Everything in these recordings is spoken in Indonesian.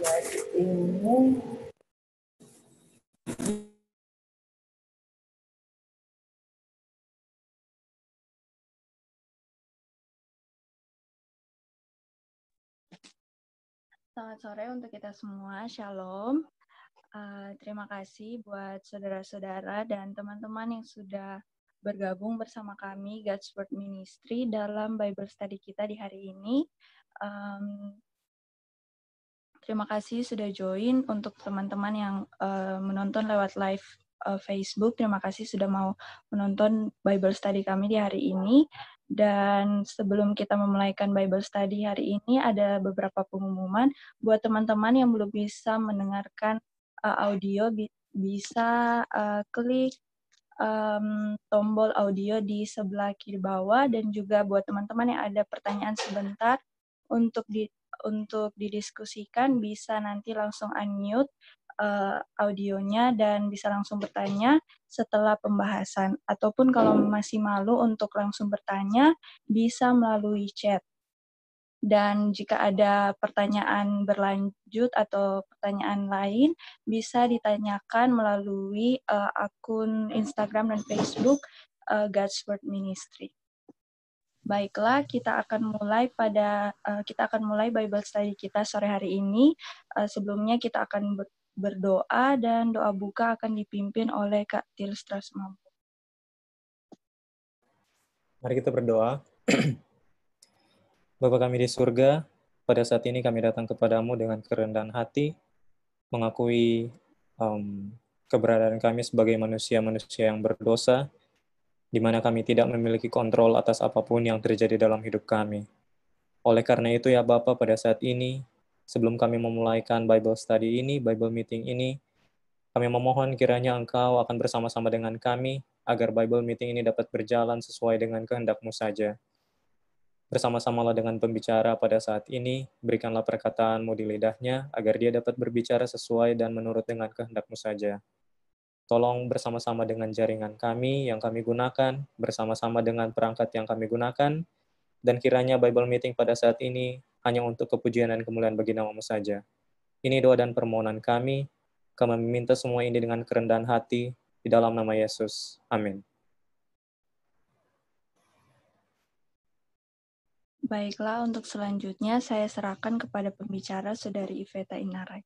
Ini Selamat sore untuk kita semua, Shalom. Terima kasih buat saudara-saudara dan teman-teman yang sudah bergabung bersama kami, God's Word Ministry, dalam Bible Study kita di hari ini. Terima kasih sudah join. Untuk teman-teman yang menonton lewat live Facebook, terima kasih sudah mau menonton Bible Study kami di hari ini. Dan sebelum kita memulaikan Bible Study hari ini, ada beberapa pengumuman buat teman-teman yang belum bisa mendengarkan audio, bisa klik tombol audio di sebelah kiri bawah, dan juga buat teman-teman yang ada pertanyaan sebentar untuk didiskusikan, bisa nanti langsung unmute audionya dan bisa langsung bertanya setelah pembahasan. Ataupun kalau masih malu untuk langsung bertanya, bisa melalui chat. Dan jika ada pertanyaan berlanjut atau pertanyaan lain, bisa ditanyakan melalui akun Instagram dan Facebook God's Word Ministry. Baiklah, kita akan mulai Bible Study kita sore hari ini. Sebelumnya kita akan berdoa, dan doa buka akan dipimpin oleh Kak Tilstra Sumampu. Mari kita berdoa. Bapa kami di surga, pada saat ini kami datang kepadamu dengan kerendahan hati, mengakui keberadaan kami sebagai manusia-manusia yang berdosa, di mana kami tidak memiliki kontrol atas apapun yang terjadi dalam hidup kami. Oleh karena itu ya Bapa, pada saat ini, sebelum kami memulaikan Bible Study ini, Bible Meeting ini, kami memohon kiranya Engkau akan bersama-sama dengan kami, agar Bible Meeting ini dapat berjalan sesuai dengan kehendak-Mu saja. Bersama-samalah dengan pembicara pada saat ini, berikanlah perkataan-Mu di lidahnya, agar dia dapat berbicara sesuai dan menurut dengan kehendak-Mu saja. Tolong bersama-sama dengan jaringan kami yang kami gunakan, bersama-sama dengan perangkat yang kami gunakan, dan kiranya Bible Meeting pada saat ini hanya untuk kepujian dan kemuliaan bagi nama-Mu saja. Ini doa dan permohonan kami meminta semua ini dengan kerendahan hati, di dalam nama Yesus. Amin. Baiklah, untuk selanjutnya saya serahkan kepada pembicara Saudari Iveta Inarai.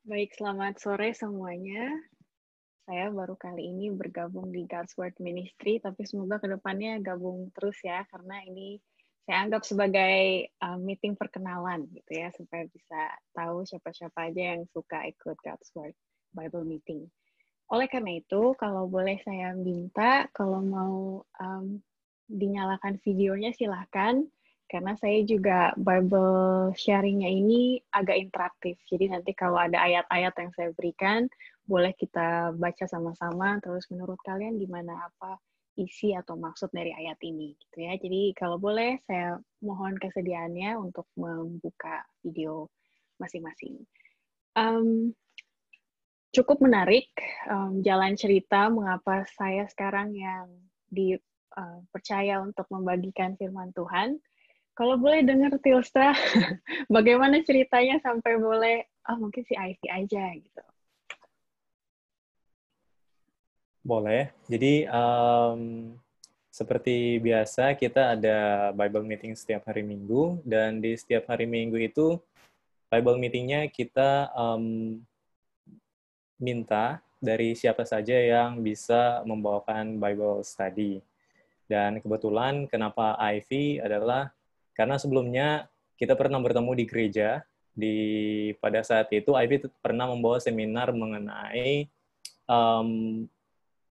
Baik, selamat sore semuanya. Saya baru kali ini bergabung di God's Word Ministry, tapi semoga kedepannya gabung terus ya, karena ini saya anggap sebagai meeting perkenalan gitu ya, supaya bisa tahu siapa-siapa aja yang suka ikut God's Word Bible Meeting. Oleh karena itu, kalau boleh saya minta, kalau mau dinyalakan videonya silahkan, karena saya juga Bible sharing-nya ini agak interaktif. Jadi nanti kalau ada ayat-ayat yang saya berikan, boleh kita baca sama-sama, terus menurut kalian gimana apa isi atau maksud dari ayat ini gitu ya. Jadi kalau boleh saya mohon kesediaannya untuk membuka video masing-masing. Cukup menarik jalan cerita mengapa saya sekarang yang dipercaya untuk membagikan firman Tuhan. Kalau boleh dengar Tilstra, bagaimana ceritanya sampai boleh, mungkin si Ivy aja gitu. Boleh. Jadi seperti biasa kita ada Bible meeting setiap hari Minggu, dan di setiap hari Minggu itu Bible meeting-nya kita minta dari siapa saja yang bisa membawakan Bible study. Dan kebetulan kenapa Ivy adalah karena sebelumnya kita pernah bertemu di gereja. Pada saat itu Ivy pernah membawa seminar mengenai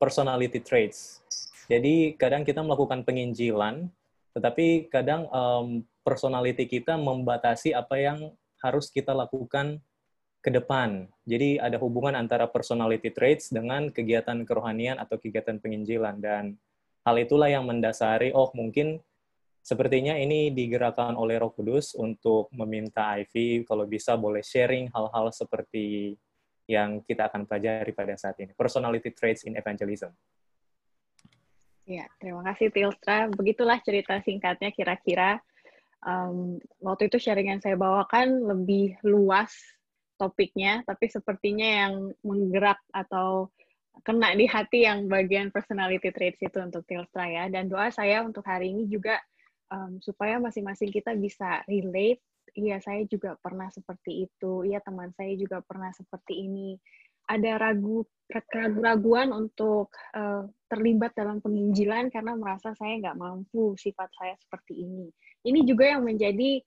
personality traits. Jadi kadang kita melakukan penginjilan, tetapi kadang personality kita membatasi apa yang harus kita lakukan ke depan. Jadi ada hubungan antara personality traits dengan kegiatan kerohanian atau kegiatan penginjilan. Dan hal itulah yang mendasari, mungkin sepertinya ini digerakkan oleh Roh Kudus untuk meminta Ivy kalau bisa boleh sharing hal-hal seperti yang kita akan pelajari pada saat ini. Personality traits in evangelism. Ya, terima kasih Tilstra. Begitulah cerita singkatnya kira-kira. Waktu itu sharing yang saya bawakan lebih luas topiknya, tapi sepertinya yang menggerak atau kena di hati yang bagian personality traits itu untuk Tilstra ya. Dan doa saya untuk hari ini juga supaya masing-masing kita bisa relate. Iya, saya juga pernah seperti itu. Iya, teman saya juga pernah seperti ini. Ada ragu-raguan untuk terlibat dalam penginjilan karena merasa saya nggak mampu, sifat saya seperti ini. Ini juga yang menjadi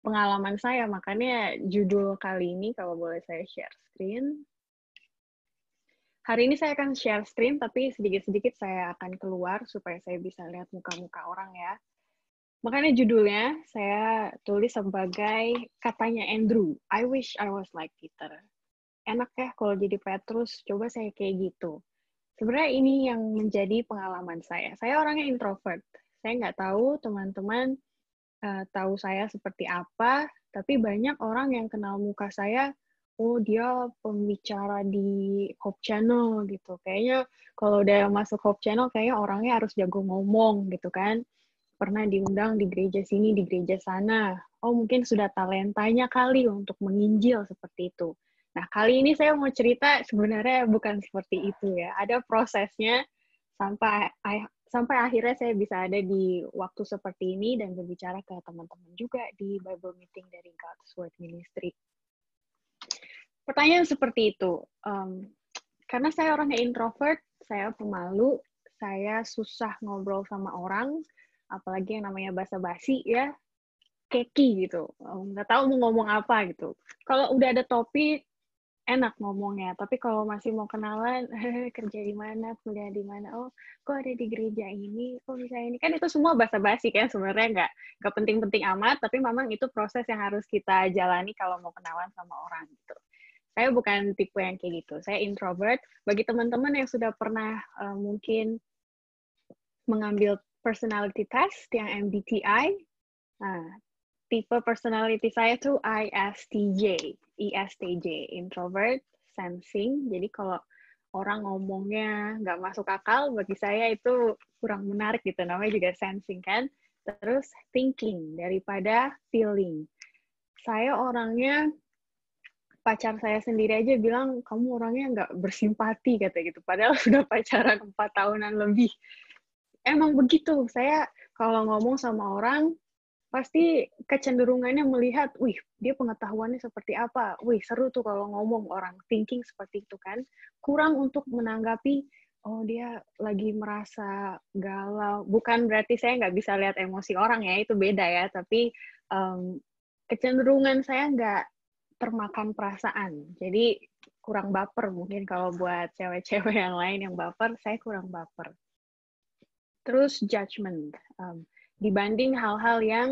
pengalaman saya, makanya judul kali ini, kalau boleh saya share screen. Hari ini saya akan share screen, tapi sedikit-sedikit saya akan keluar supaya saya bisa lihat muka-muka orang ya. Makanya judulnya saya tulis sebagai katanya Andrew, I wish I was like Peter. Enak ya kalau jadi Petrus, coba saya kayak gitu. Sebenarnya ini yang menjadi pengalaman saya. Saya orangnya introvert. Saya nggak tahu teman-teman tahu saya seperti apa, tapi banyak orang yang kenal muka saya, oh dia pembicara di Hope Channel gitu. Kayaknya kalau udah masuk Hope Channel, kayaknya orangnya harus jago ngomong gitu kan. Pernah diundang di gereja sini, di gereja sana. Oh, mungkin sudah talentanya kali untuk menginjil seperti itu. Nah, kali ini saya mau cerita sebenarnya bukan seperti itu ya. Ada prosesnya sampai akhirnya saya bisa ada di waktu seperti ini dan berbicara ke teman-teman juga di Bible Meeting dari God's Word Ministry. Pertanyaan seperti itu. Karena saya orangnya introvert, saya pemalu, saya susah ngobrol sama orang, apalagi yang namanya basa-basi ya, keki gitu, nggak tahu mau ngomong apa gitu. Kalau udah ada topik, enak ngomongnya, tapi kalau masih mau kenalan, kerja di mana, kuliah di mana, oh kok ada di gereja ini, kok bisa ini, kan itu semua basa-basi kan sebenarnya nggak penting-penting amat, tapi memang itu proses yang harus kita jalani kalau mau kenalan sama orang gitu. Saya bukan tipe yang kayak gitu, saya introvert. Bagi teman-teman yang sudah pernah mungkin mengambil personality test yang MBTI, nah, tipe personality saya tuh ISTJ, introvert, sensing. Jadi kalau orang ngomongnya nggak masuk akal, bagi saya itu kurang menarik gitu. Namanya juga sensing kan. Terus thinking daripada feeling. Saya orangnya, pacar saya sendiri aja bilang, kamu orangnya nggak bersimpati, kata gitu. Padahal sudah pacaran 4 tahunan lebih. Emang begitu, saya kalau ngomong sama orang, pasti kecenderungannya melihat, wih, dia pengetahuannya seperti apa, wih, seru tuh kalau ngomong orang, thinking seperti itu kan. Kurang untuk menanggapi, oh dia lagi merasa galau. Bukan berarti saya nggak bisa lihat emosi orang ya, itu beda ya, tapi kecenderungan saya nggak termakan perasaan. Jadi kurang baper mungkin kalau buat cewek-cewek yang lain yang baper, saya kurang baper. Terus judgment, dibanding hal-hal yang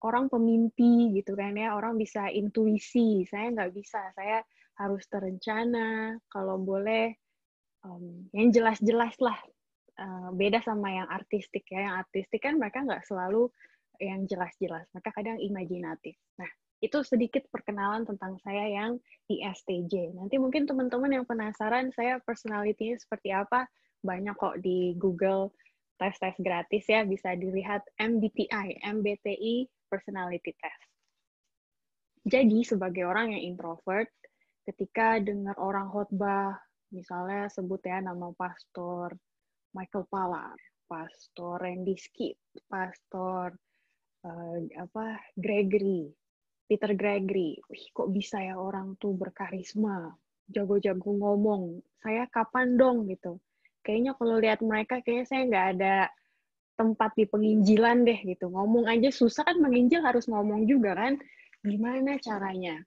orang pemimpi gitu kan ya, orang bisa intuisi, saya nggak bisa, saya harus terencana, kalau boleh yang jelas-jelas lah, beda sama yang artistik ya, yang artistik kan mereka nggak selalu yang jelas-jelas, mereka kadang imajinatif. Nah, itu sedikit perkenalan tentang saya yang ISTJ. Nanti mungkin teman-teman yang penasaran saya personality-nya seperti apa, banyak kok di Google tes-tes gratis ya, bisa dilihat MBTI personality test. Jadi sebagai orang yang introvert, ketika dengar orang khotbah, misalnya sebut ya nama pastor, Michael Pallar, Pastor Randy Skip, Pastor Peter Gregory. Wih, kok bisa ya orang tuh berkarisma, jago-jago ngomong. Saya kapan dong gitu. Kayaknya kalau lihat mereka, kayaknya saya nggak ada tempat di penginjilan deh gitu. Ngomong aja susah kan, menginjil harus ngomong juga kan. Gimana caranya?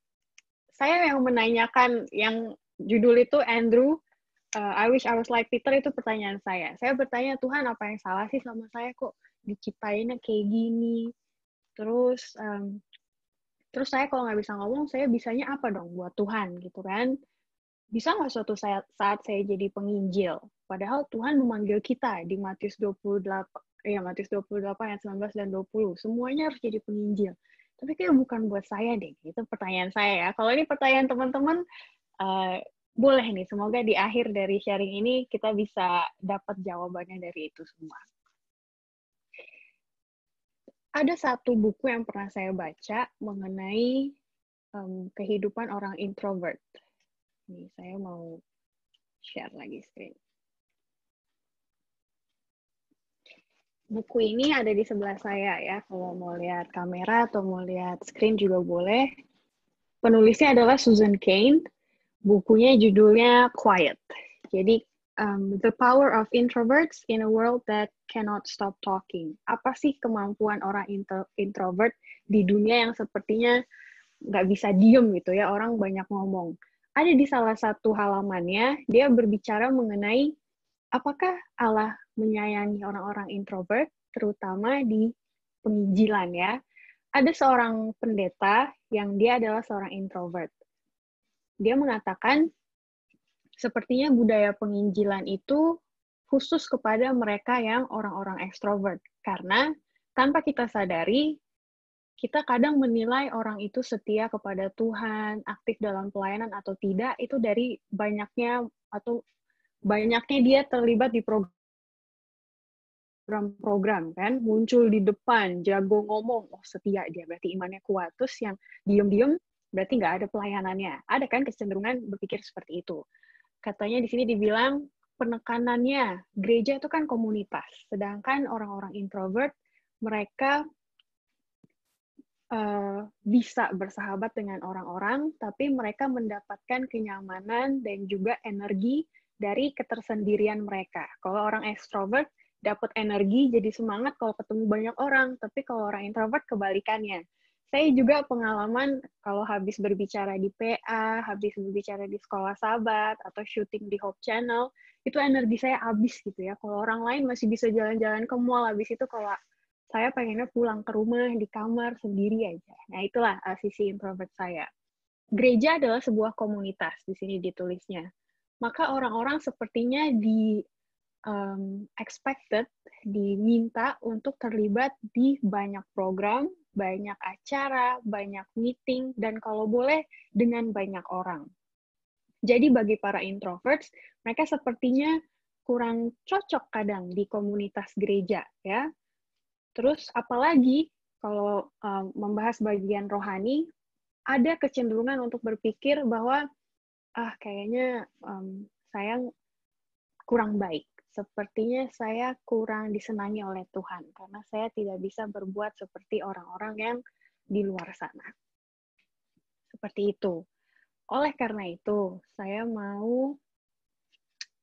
Saya yang menanyakan, yang judul itu Andrew, I wish I was like Peter, itu pertanyaan saya. Saya bertanya, Tuhan apa yang salah sih sama saya, kok diciptainnya kayak gini? Terus saya kalau nggak bisa ngomong, saya bisanya apa dong buat Tuhan gitu kan? Bisa nggak suatu saat saya jadi penginjil? Padahal Tuhan memanggil kita di Matius 28 ayat 19 dan 20. Semuanya harus jadi penginjil. Tapi kayak bukan buat saya deh. Itu pertanyaan saya ya. Kalau ini pertanyaan teman-teman, boleh nih. Semoga di akhir dari sharing ini kita bisa dapat jawabannya dari itu semua. Ada satu buku yang pernah saya baca mengenai kehidupan orang introvert. Nih, saya mau share lagi screen. Buku ini ada di sebelah saya ya. Kalau mau lihat kamera atau mau lihat screen juga boleh. Penulisnya adalah Susan Cain. Bukunya judulnya Quiet. Jadi, The Power of Introverts in a World That Cannot Stop Talking. Apa sih kemampuan orang introvert di dunia yang sepertinya nggak bisa diem gitu ya, orang banyak ngomong. Ada di salah satu halamannya, dia berbicara mengenai apakah Allah menyayangi orang-orang introvert, terutama di penginjilan ya. Ada seorang pendeta yang dia adalah seorang introvert. Dia mengatakan, sepertinya budaya penginjilan itu khusus kepada mereka yang orang-orang ekstrovert. Karena tanpa kita sadari, kita kadang menilai orang itu setia kepada Tuhan, aktif dalam pelayanan atau tidak, itu dari banyaknya dia terlibat di program-program kan, muncul di depan, jago ngomong, oh setia dia, berarti imannya kuat. Terus yang diem-diem, berarti nggak ada pelayanannya. Ada kan kecenderungan berpikir seperti itu. Katanya di sini dibilang, penekanannya, gereja itu kan komunitas, sedangkan orang-orang introvert, mereka bisa bersahabat dengan orang-orang, tapi mereka mendapatkan kenyamanan dan juga energi dari ketersendirian mereka. Kalau orang ekstrovert, dapat energi, jadi semangat kalau ketemu banyak orang, tapi kalau orang introvert, kebalikannya. Saya juga pengalaman kalau habis berbicara di PA, habis berbicara di sekolah sahabat, atau syuting di Hope Channel, itu energi saya habis gitu ya. Kalau orang lain masih bisa jalan-jalan ke mall, habis itu kalau saya pengennya pulang ke rumah, di kamar, sendiri aja. Nah, itulah sisi introvert saya. Gereja adalah sebuah komunitas, di sini ditulisnya. Maka orang-orang sepertinya expected, diminta untuk terlibat di banyak program, banyak acara, banyak meeting, dan kalau boleh, dengan banyak orang. Jadi bagi para introverts, mereka sepertinya kurang cocok kadang di komunitas gereja, ya. Terus apalagi kalau membahas bagian rohani, ada kecenderungan untuk berpikir bahwa kayaknya saya kurang baik. Sepertinya saya kurang disenangi oleh Tuhan karena saya tidak bisa berbuat seperti orang-orang yang di luar sana. Seperti itu. Oleh karena itu, saya mau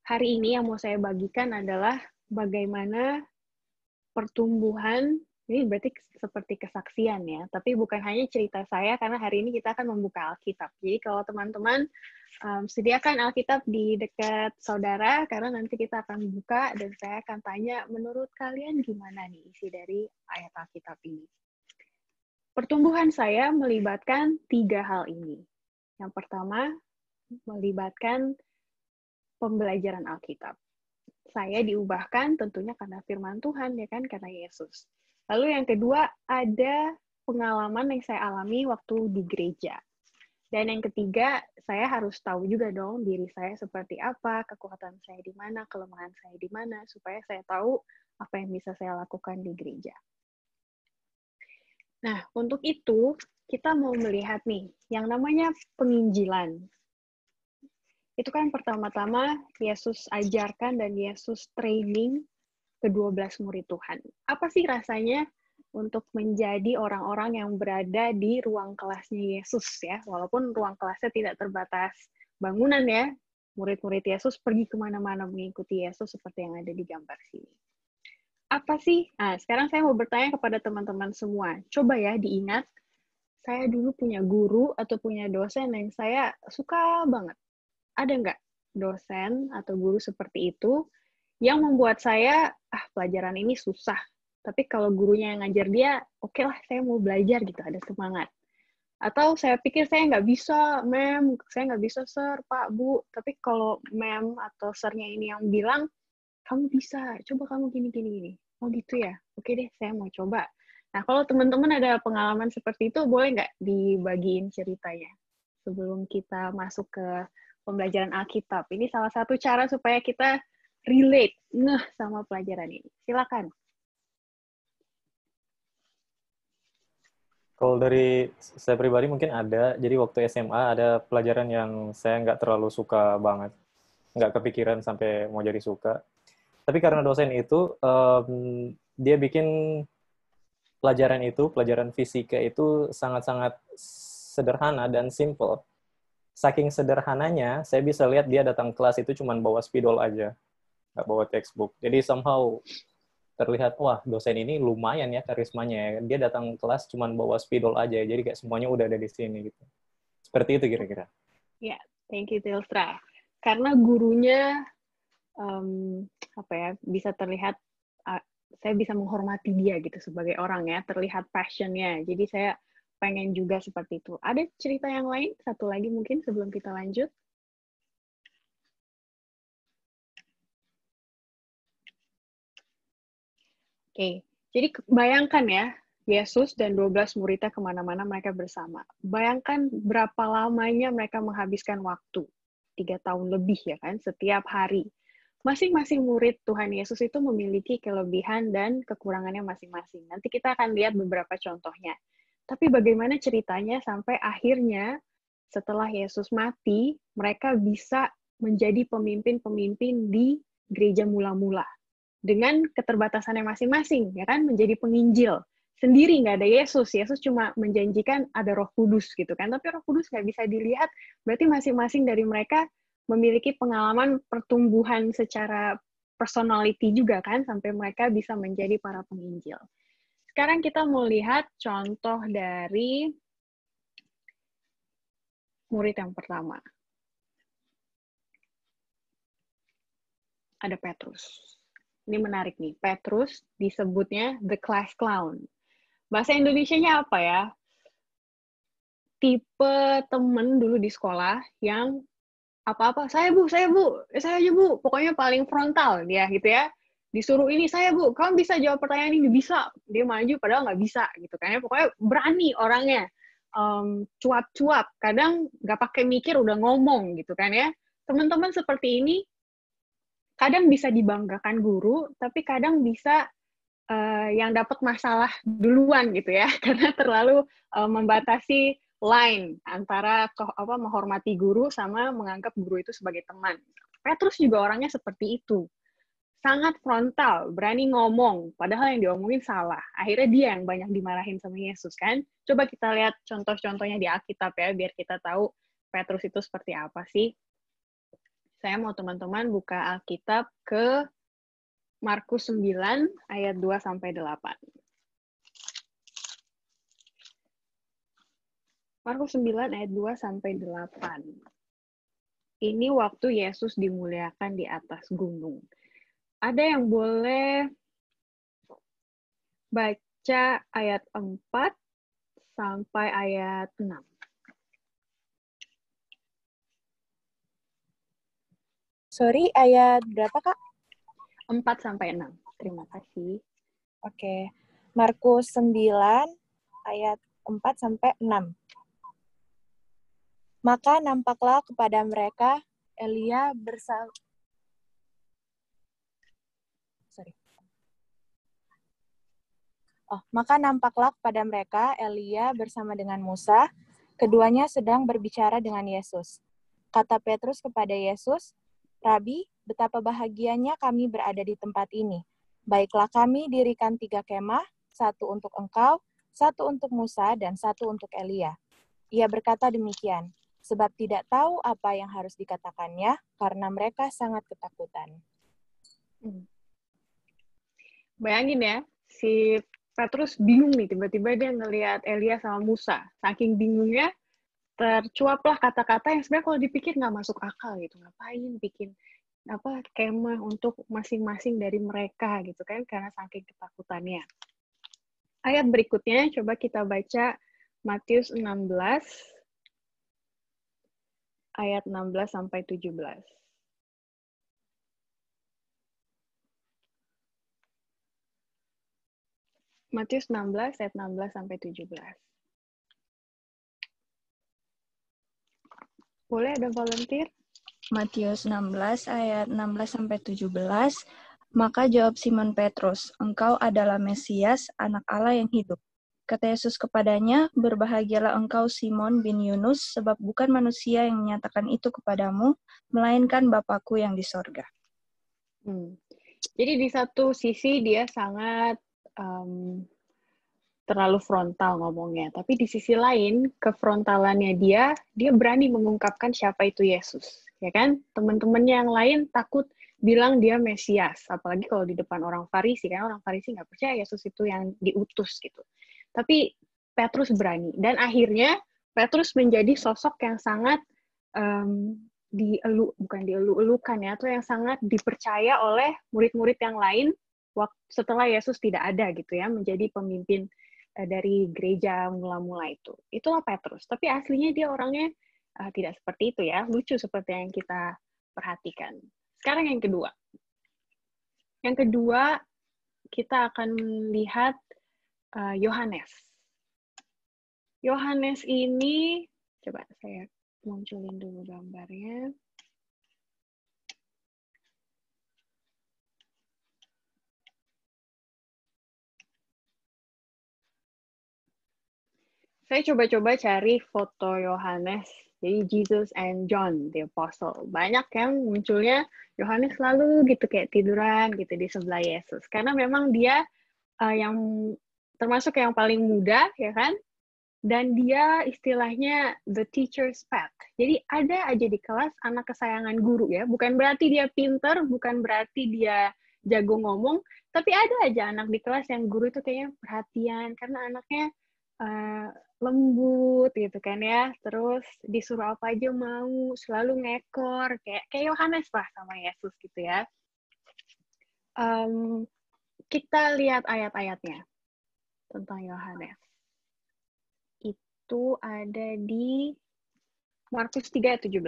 hari ini yang mau saya bagikan adalah bagaimana pertumbuhan, ini berarti seperti kesaksian ya, tapi bukan hanya cerita saya, karena hari ini kita akan membuka Alkitab. Jadi kalau teman-teman sediakan Alkitab di dekat saudara, karena nanti kita akan buka dan saya akan tanya, menurut kalian gimana nih isi dari ayat Alkitab ini? Pertumbuhan saya melibatkan 3 hal ini. Yang pertama, melibatkan pembelajaran Alkitab. Saya diubahkan tentunya karena firman Tuhan, ya kan, karena Yesus. Lalu yang kedua, ada pengalaman yang saya alami waktu di gereja. Dan yang ketiga, saya harus tahu juga dong diri saya seperti apa, kekuatan saya di mana, kelemahan saya di mana, supaya saya tahu apa yang bisa saya lakukan di gereja. Nah, untuk itu, kita mau melihat nih, yang namanya penginjilan. itu kan pertama-tama Yesus ajarkan dan Yesus training ke-12 murid Tuhan. Apa sih rasanya untuk menjadi orang-orang yang berada di ruang kelasnya Yesus ya, walaupun ruang kelasnya tidak terbatas bangunan ya, murid-murid Yesus pergi kemana-mana mengikuti Yesus seperti yang ada di gambar sini. Apa sih? Nah, sekarang saya mau bertanya kepada teman-teman semua. Coba ya diingat, saya dulu punya guru atau punya dosen yang saya suka banget. Ada nggak dosen atau guru seperti itu yang membuat saya, pelajaran ini susah. Tapi kalau gurunya yang ngajar dia, oke lah, saya mau belajar gitu, ada semangat. Atau saya pikir saya nggak bisa, mem, saya nggak bisa, sir, pak, bu. Tapi kalau mem atau sirnya ini yang bilang, kamu bisa, coba kamu gini. Oh gitu ya? Oke deh, saya mau coba. Nah, kalau teman-teman ada pengalaman seperti itu, boleh nggak dibagiin ceritanya? Sebelum kita masuk ke pembelajaran Alkitab. Ini salah satu cara supaya kita relate, sama pelajaran ini. Silakan. Kalau dari saya pribadi mungkin ada. Jadi waktu SMA ada pelajaran yang saya nggak terlalu suka banget. Nggak kepikiran sampai mau jadi suka. Tapi karena dosen itu, dia bikin pelajaran fisika itu sangat-sangat sederhana dan simple. Saking sederhananya, saya bisa lihat dia datang kelas itu cuma bawa spidol aja, nggak bawa textbook. Jadi somehow terlihat, wah dosen ini lumayan ya karismanya. Dia datang kelas cuma bawa spidol aja, jadi kayak semuanya udah ada di sini gitu. Seperti itu kira-kira. Ya, thank you Tilstra. Karena gurunya bisa terlihat, saya bisa menghormati dia gitu sebagai orang ya, terlihat passion-nya. Jadi saya pengen juga seperti itu. Ada cerita yang lain? Satu lagi mungkin sebelum kita lanjut. Oke, jadi bayangkan ya, Yesus dan 12 muridnya kemana-mana mereka bersama. Bayangkan berapa lamanya mereka menghabiskan waktu. 3 tahun lebih ya kan, setiap hari. Masing-masing murid Tuhan Yesus itu memiliki kelebihan dan kekurangannya masing-masing. Nanti kita akan lihat beberapa contohnya. Tapi bagaimana ceritanya sampai akhirnya setelah Yesus mati, mereka bisa menjadi pemimpin-pemimpin di gereja mula-mula. Dengan keterbatasannya masing-masing, ya kan, menjadi penginjil. Sendiri nggak ada Yesus. Yesus cuma menjanjikan ada Roh Kudus gitu kan. Tapi Roh Kudus nggak bisa dilihat, berarti masing-masing dari mereka memiliki pengalaman pertumbuhan secara personality juga kan, sampai mereka bisa menjadi para penginjil. Sekarang kita mau lihat contoh dari murid yang pertama. Ada Petrus. Ini menarik nih. Petrus disebutnya the class clown. Bahasa Indonesianya apa ya? Tipe temen dulu di sekolah yang apa-apa, saya aja bu, pokoknya paling frontal dia gitu ya. Disuruh ini, saya bu, kamu bisa jawab pertanyaan ini, bisa. Dia maju padahal nggak bisa gitu kan ya. Pokoknya berani orangnya. Cuap-cuap, kadang nggak pakai mikir udah ngomong gitu kan ya. Teman-teman seperti ini kadang bisa dibanggakan guru, tapi kadang bisa yang dapat masalah duluan gitu ya, karena terlalu membatasi line antara menghormati guru sama menganggap guru itu sebagai teman. Petrus juga orangnya seperti itu. Sangat frontal, berani ngomong, padahal yang diomongin salah. Akhirnya dia yang banyak dimarahin sama Yesus kan. Coba kita lihat contoh-contohnya di Alkitab ya, biar kita tahu Petrus itu seperti apa sih. Saya mau teman-teman buka Alkitab ke Markus 9 ayat 2-8. Markus 9 ayat 2-8. Ini waktu Yesus dimuliakan di atas gunung. Ada yang boleh baca ayat 4 sampai ayat 6. Sorry, ayat berapa, Kak? 4-6. Terima kasih. Oke. Markus 9 ayat 4-6. Maka nampaklah kepada mereka Elia bersama dengan Musa, keduanya sedang berbicara dengan Yesus. Kata Petrus kepada Yesus, "Rabi, betapa bahagianya kami berada di tempat ini. Baiklah kami dirikan 3 kemah, 1 untuk engkau, 1 untuk Musa, dan 1 untuk Elia." Ia berkata demikian, sebab tidak tahu apa yang harus dikatakannya, karena mereka sangat ketakutan. Bayangin ya, si Petrus bingung nih, tiba-tiba dia ngelihat Elia sama Musa. Saking bingungnya, tercuaplah kata-kata yang sebenarnya kalau dipikir nggak masuk akal gitu. Ngapain bikin kemah untuk masing-masing dari mereka gitu kan, karena saking ketakutannya. Ayat berikutnya coba kita baca Matius 16 ayat 16 sampai 17. Matius 16 ayat 16 sampai 17. Boleh ada volunteer? Matius 16 ayat 16 sampai 17. Maka jawab Simon Petrus, "Engkau adalah Mesias, anak Allah yang hidup." Kata Yesus kepadanya, "Berbahagialah engkau Simon bin Yunus, sebab bukan manusia yang menyatakan itu kepadamu, melainkan Bapa-Ku yang di sorga." Jadi di satu sisi dia sangat terlalu frontal ngomongnya, tapi di sisi lain kefrontalannya dia berani mengungkapkan siapa itu Yesus, ya kan? Teman-temannya yang lain takut bilang dia Mesias, apalagi kalau di depan orang Farisi, kan orang Farisi nggak percaya Yesus itu yang diutus gitu. Tapi Petrus berani, dan akhirnya Petrus menjadi sosok yang sangat bukan dielu-elukan ya, atau yang sangat dipercaya oleh murid-murid yang lain setelah Yesus tidak ada gitu ya, menjadi pemimpin dari gereja mula-mula itu. Itulah Petrus. Tapi aslinya dia orangnya tidak seperti itu ya. Lucu seperti yang kita perhatikan. Sekarang yang kedua. Yang kedua, kita akan lihat Yohanes. Yohanes ini, coba saya munculin dulu gambarnya. Saya coba-coba cari foto Yohanes, jadi Jesus and John, the Apostle. Banyak yang munculnya Yohanes selalu gitu kayak tiduran gitu di sebelah Yesus. Karena memang dia yang termasuk yang paling muda, ya kan? Dan dia istilahnya the teacher's pet. Jadi ada aja di kelas anak kesayangan guru ya. Bukan berarti dia pinter, bukan berarti dia jago ngomong, tapi ada aja anak di kelas yang guru itu kayaknya perhatian karena anaknya lembut gitu kan ya, terus disuruh apa aja mau, selalu ngekor, kayak Yohanes lah sama Yesus gitu ya. Kita lihat ayat-ayatnya tentang Yohanes. Itu ada di Markus 3 ayat 17.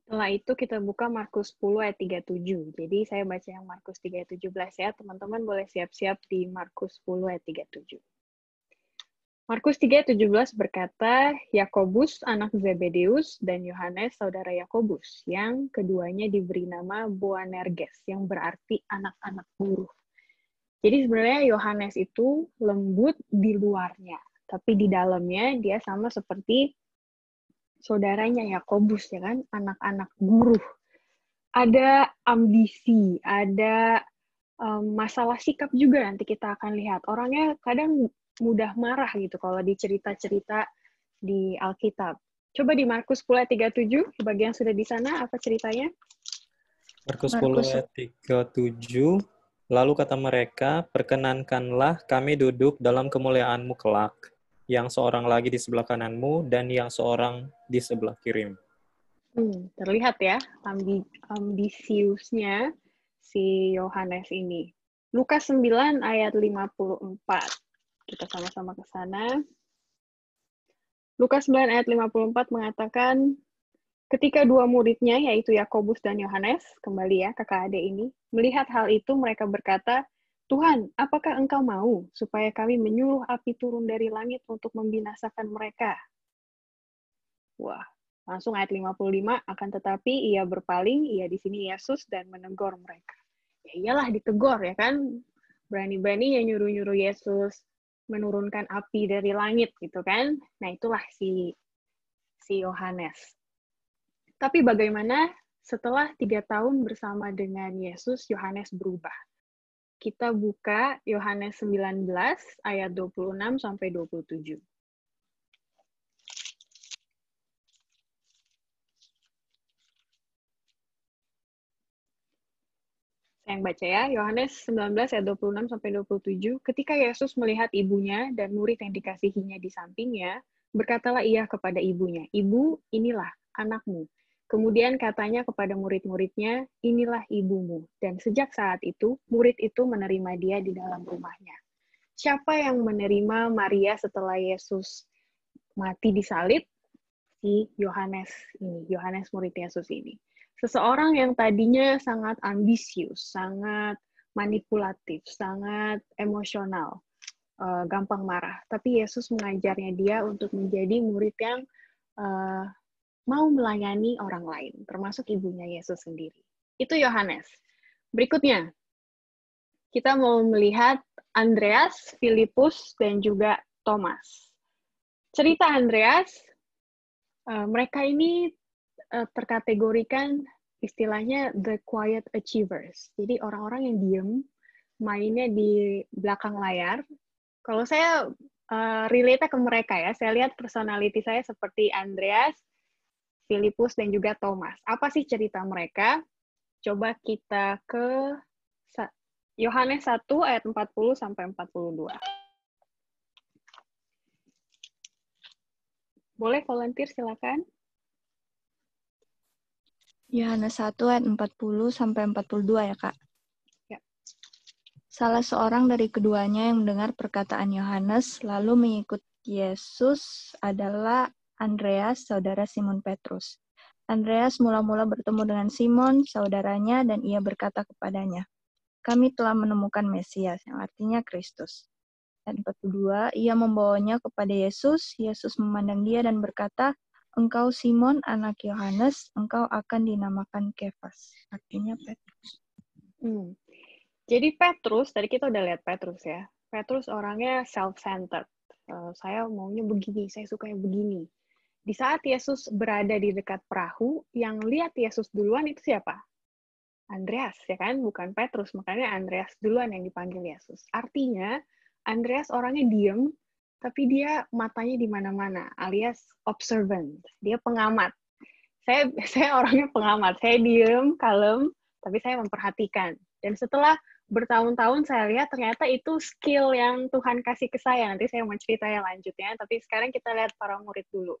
Setelah itu kita buka Markus 10 ayat 37. Jadi saya baca yang Markus 3 ayat 17 ya. Teman-teman boleh siap-siap di Markus 10 ayat 37. Markus 3 ayat 17 berkata, Yakobus anak Zebedeus dan Yohanes saudara Yakobus, yang keduanya diberi nama Boanerges, yang berarti anak-anak buruh. Jadi sebenarnya Yohanes itu lembut di luarnya, tapi di dalamnya dia sama seperti saudaranya Yakobus, ya kan, anak-anak buruh. Ada ambisi, ada masalah sikap juga nanti kita akan lihat. Orangnya kadang mudah marah gitu kalau di cerita-cerita di Alkitab. Coba di Markus 10 ayat 37, bagi yang sudah di sana, apa ceritanya? Markus 10 ayat 37, lalu kata mereka, "Perkenankanlah kami duduk dalam kemuliaan-Mu kelak, yang seorang lagi di sebelah kananmu, dan yang seorang di sebelah kirimu." Terlihat ya, ambisiusnya si Yohanes ini. Lukas 9 ayat 54. Kita sama-sama ke sana. Lukas 9 ayat 54 mengatakan, ketika dua muridnya, yaitu Yakobus dan Yohanes, kembali ya kakak adik ini, melihat hal itu mereka berkata, "Tuhan, apakah Engkau mau supaya kami menyuruh api turun dari langit untuk membinasakan mereka?" Wah, langsung ayat 55, akan tetapi ia berpaling, ia di sini Yesus, dan menegur mereka. Ya iyalah ditegur ya kan, berani-beraninya nyuruh-nyuruh Yesus menurunkan api dari langit gitu kan. Nah, itulah si Yohanes. Tapi bagaimana setelah 3 tahun bersama dengan Yesus, Yohanes berubah. Kita buka Yohanes 19 ayat 26 sampai 27. Saya yang baca ya, Yohanes 19 ayat 26 sampai 27. Ketika Yesus melihat ibunya dan murid yang dikasihinya di sampingnya, berkatalah ia kepada ibunya, "Ibu, inilah anakmu." Kemudian katanya kepada murid-muridnya, "Inilah ibumu." Dan sejak saat itu, murid itu menerima dia di dalam rumahnya. Siapa yang menerima Maria setelah Yesus mati disalib? Si Yohanes ini, Yohanes murid Yesus ini. Seseorang yang tadinya sangat ambisius, sangat manipulatif, sangat emosional, gampang marah. Tapi Yesus mengajarnya dia untuk menjadi murid yang mau melayani orang lain, termasuk ibunya Yesus sendiri. Itu Yohanes. Berikutnya, kita mau melihat Andreas, Filipus, dan juga Thomas. Cerita Andreas, mereka ini terkategorikan istilahnya the quiet achievers. Jadi orang-orang yang diem, mainnya di belakang layar. Kalau saya relate ke mereka ya, saya lihat personality saya seperti Andreas, Filipus, dan juga Thomas. Apa sih cerita mereka? Coba kita ke Yohanes 1 ayat 40 sampai 42. Boleh volunteer, silakan. Yohanes 1 ayat 40 sampai 42 ya, Kak. Ya. Salah seorang dari keduanya yang mendengar perkataan Yohanes lalu mengikut Yesus adalah Andreas, saudara Simon Petrus. Andreas mula-mula bertemu dengan Simon, saudaranya, dan ia berkata kepadanya, "Kami telah menemukan Mesias," yang artinya Kristus. Ayat 42, ia membawanya kepada Yesus. Yesus memandang dia dan berkata, "Engkau Simon, anak Yohanes, engkau akan dinamakan Kefas," artinya Petrus. Jadi Petrus, tadi kita udah lihat Petrus ya. Petrus orangnya self-centered. Saya maunya begini, saya sukanya begini. Di saat Yesus berada di dekat perahu, yang lihat Yesus duluan itu siapa? Andreas, ya kan? Bukan Petrus, makanya Andreas duluan yang dipanggil Yesus. Artinya, Andreas orangnya diem, tapi dia matanya di mana-mana, alias observant. Dia pengamat. Saya orangnya pengamat. Saya diem, kalem, tapi saya memperhatikan. Dan setelah bertahun-tahun saya lihat ternyata itu skill yang Tuhan kasih ke saya. Nanti saya mau cerita yang lanjutnya, tapi sekarang kita lihat para murid dulu.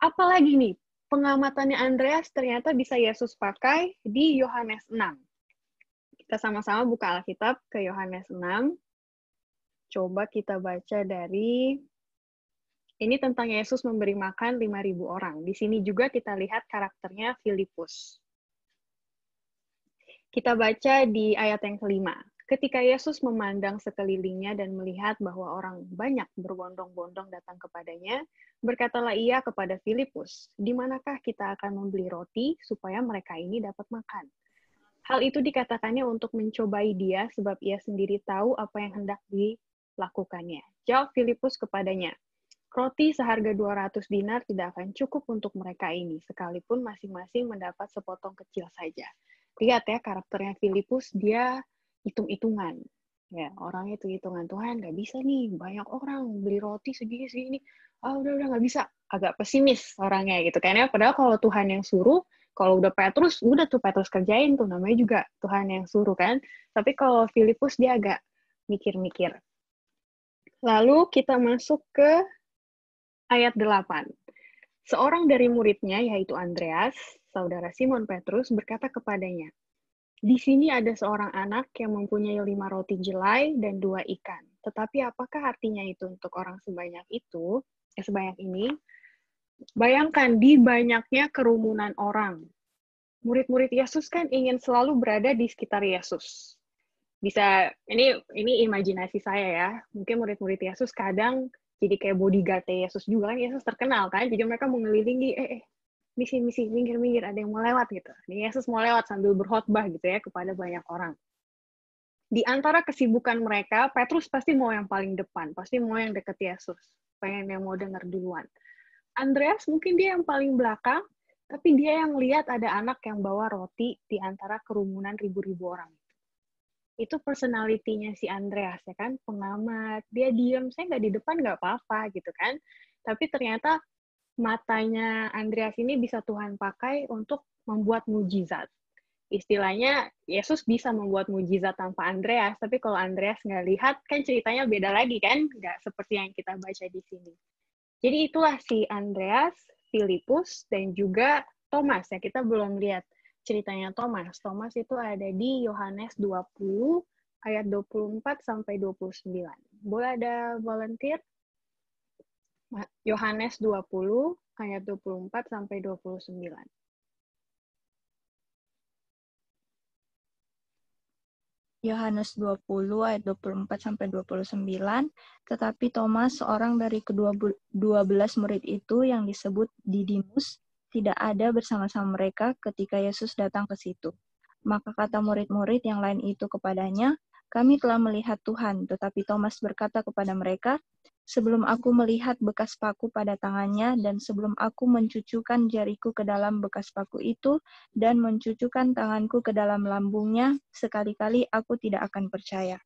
Apalagi nih, pengamatannya Andreas ternyata bisa Yesus pakai di Yohanes 6. Kita sama-sama buka Alkitab ke Yohanes 6. Coba kita baca dari, ini tentang Yesus memberi makan 5.000 orang. Di sini juga kita lihat karakternya Filipus. Kita baca di ayat yang kelima. Ketika Yesus memandang sekelilingnya dan melihat bahwa orang banyak berbondong-bondong datang kepadanya, berkatalah ia kepada Filipus, "Di manakah kita akan membeli roti supaya mereka ini dapat makan?" Hal itu dikatakannya untuk mencobai dia, sebab ia sendiri tahu apa yang hendak dilakukannya. Jawab Filipus kepadanya, "Roti seharga 200 dinar tidak akan cukup untuk mereka ini, sekalipun masing-masing mendapat sepotong kecil saja." Lihat ya, karakternya Filipus, dia hitung-hitungan. Ya, orangnya hitung-hitungan. Tuhan, nggak bisa nih, banyak orang beli roti segini-segini. Udah nggak bisa. Agak pesimis orangnya gitu kan ya. Padahal kalau Tuhan yang suruh, kalau udah Petrus, udah tuh Petrus kerjain tuh. Namanya juga Tuhan yang suruh kan. Tapi kalau Filipus, dia agak mikir-mikir. Lalu kita masuk ke ayat 8. Seorang dari muridnya, yaitu Andreas, saudara Simon Petrus, berkata kepadanya, "Di sini ada seorang anak yang mempunyai 5 roti jelai dan 2 ikan. Tetapi apakah artinya itu untuk orang sebanyak itu? Sebanyak ini? Bayangkan di banyaknya kerumunan orang. Murid-murid Yesus kan ingin selalu berada di sekitar Yesus. Bisa, ini imajinasi saya ya. Mungkin murid-murid Yesus kadang jadi kayak bodyguard Yesus juga kan. Yesus terkenal kan. Jadi mereka mengelilingi, misi, minggir, ada yang mau lewat gitu. Ini Yesus mau lewat sambil berkhotbah gitu ya kepada banyak orang. di antara kesibukan mereka, Petrus pasti mau yang paling depan, pasti mau yang deket Yesus, pengen yang mau dengar duluan. Andreas mungkin dia yang paling belakang, tapi dia yang lihat ada anak yang bawa roti di antara kerumunan ribu-ribu orang. Itu personality-nya si Andreas, ya kan? Pengamat, dia diem, saya nggak di depan nggak apa-apa, gitu kan. Tapi ternyata matanya Andreas ini bisa Tuhan pakai untuk membuat mujizat. Istilahnya, Yesus bisa membuat mujizat tanpa Andreas, tapi kalau Andreas nggak lihat, kan ceritanya beda lagi, kan? Nggak seperti yang kita baca di sini. Jadi itulah si Andreas, Filipus, dan juga Thomas. Ya, kita belum lihat ceritanya Thomas. Thomas itu ada di Yohanes 20, ayat 24 sampai 29. Boleh ada volunteer? Yohanes 20, ayat 24 sampai 29. Yohanes 20 ayat 24 sampai 29, tetapi Thomas, seorang dari kedua 12 murid itu yang disebut Didimus, tidak ada bersama-sama mereka ketika Yesus datang ke situ. Maka kata murid-murid yang lain itu kepadanya, "Kami telah melihat Tuhan." Tetapi Thomas berkata kepada mereka, "Sebelum aku melihat bekas paku pada tangannya, dan sebelum aku mencucukkan jariku ke dalam bekas paku itu, dan mencucukkan tanganku ke dalam lambungnya, sekali-kali aku tidak akan percaya."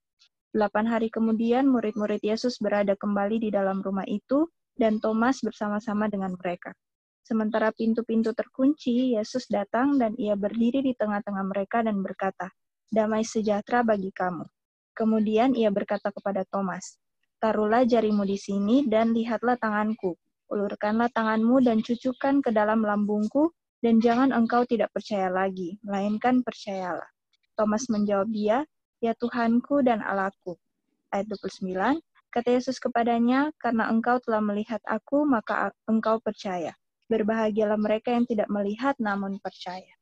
8 hari kemudian, murid-murid Yesus berada kembali di dalam rumah itu, dan Thomas bersama-sama dengan mereka. Sementara pintu-pintu terkunci, Yesus datang dan ia berdiri di tengah-tengah mereka dan berkata, "Damai sejahtera bagi kamu." Kemudian ia berkata kepada Thomas, "Taruhlah jarimu di sini dan lihatlah tanganku. Ulurkanlah tanganmu dan cucukkan ke dalam lambungku, dan jangan engkau tidak percaya lagi, melainkan percayalah." Thomas menjawab dia, "Ya Tuhanku dan Allahku." Ayat 29, kata Yesus kepadanya, "Karena engkau telah melihat aku, maka engkau percaya. Berbahagialah mereka yang tidak melihat namun percaya."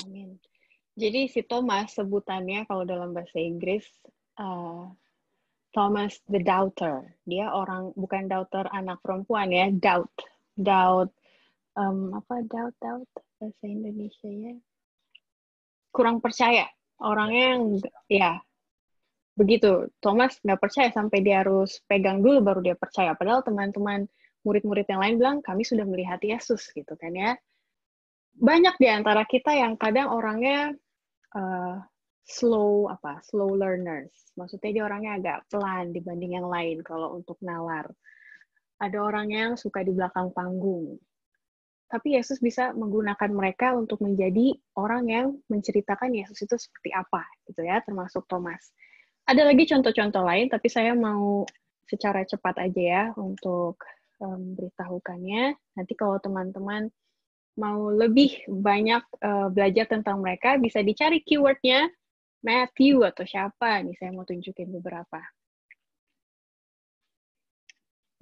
Amin. Jadi si Thomas sebutannya kalau dalam bahasa Inggris, Thomas the Doubter. Dia orang, bukan doubter anak perempuan ya, doubt. Doubt, doubt, bahasa Indonesia ya. Kurang percaya. Orangnya yang, ya, begitu. Thomas nggak percaya sampai dia harus pegang dulu baru dia percaya. Padahal teman-teman murid-murid yang lain bilang, "Kami sudah melihat Yesus," gitu kan ya. Banyak di antara kita yang kadang orangnya slow learners. Maksudnya dia orangnya agak pelan dibanding yang lain kalau untuk nalar. Ada orang yang suka di belakang panggung. Tapi Yesus bisa menggunakan mereka untuk menjadi orang yang menceritakan Yesus itu seperti apa, gitu ya, termasuk Thomas. Ada lagi contoh-contoh lain, tapi saya mau secara cepat aja ya untuk beritahukannya. Nanti kalau teman-teman mau lebih banyak belajar tentang mereka, bisa dicari keywordnya Matthew atau siapa. Nih saya mau tunjukin beberapa.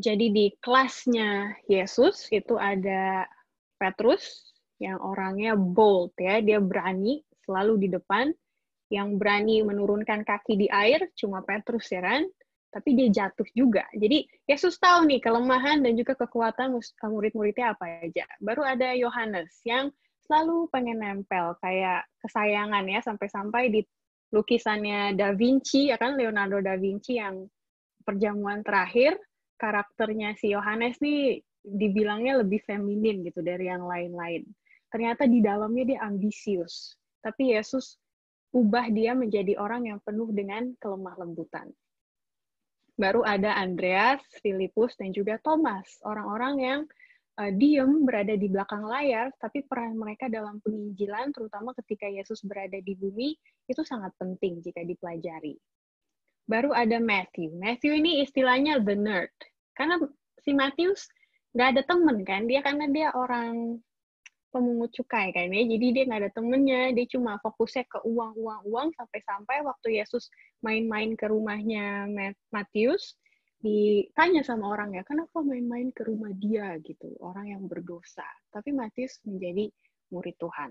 Jadi di kelasnya Yesus itu ada Petrus yang orangnya bold ya, dia berani selalu di depan, yang berani menurunkan kaki di air cuma Petrus ya kan, tapi dia jatuh juga. Jadi Yesus tahu nih kelemahan dan juga kekuatan murid-muridnya apa aja. Baru ada Yohanes yang selalu pengen nempel kayak kesayangan ya, sampai-sampai di lukisannya Da Vinci ya kan, Leonardo da Vinci yang Perjamuan Terakhir, karakternya si Yohanes nih dibilangnya lebih feminin gitu dari yang lain-lain. Ternyata di dalamnya dia ambisius. Tapi Yesus ubah dia menjadi orang yang penuh dengan kelemah lembutan. Baru ada Andreas, Filipus, dan juga Thomas. Orang-orang yang diem berada di belakang layar, tapi peran mereka dalam penginjilan, terutama ketika Yesus berada di bumi, itu sangat penting jika dipelajari. Baru ada Matthew. Matthew ini istilahnya the nerd. Karena si Matthews nggak ada temen kan, karena dia orang pemungut cukai kan ya, jadi dia nggak ada temennya, dia cuma fokusnya ke uang, sampai-sampai waktu Yesus main-main ke rumahnya Matius, ditanya sama orangnya, kenapa main-main ke rumah dia gitu, orang yang berdosa. Tapi Matius menjadi murid Tuhan.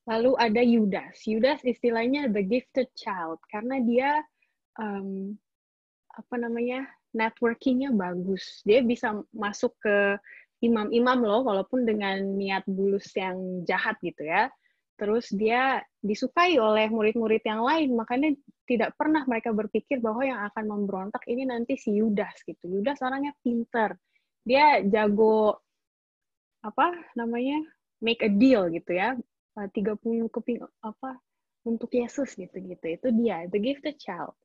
Lalu ada Yudas. Yudas istilahnya the gifted child, karena dia networking-nya bagus. Dia bisa masuk ke imam-imam loh, walaupun dengan niat bulus yang jahat gitu ya. Terus dia disukai oleh murid-murid yang lain, makanya tidak pernah mereka berpikir bahwa yang akan memberontak ini nanti si Yudas gitu. Yudas orangnya pinter, dia jago make a deal gitu ya, 30 keping untuk Yesus gitu. Itu dia, the gifted child.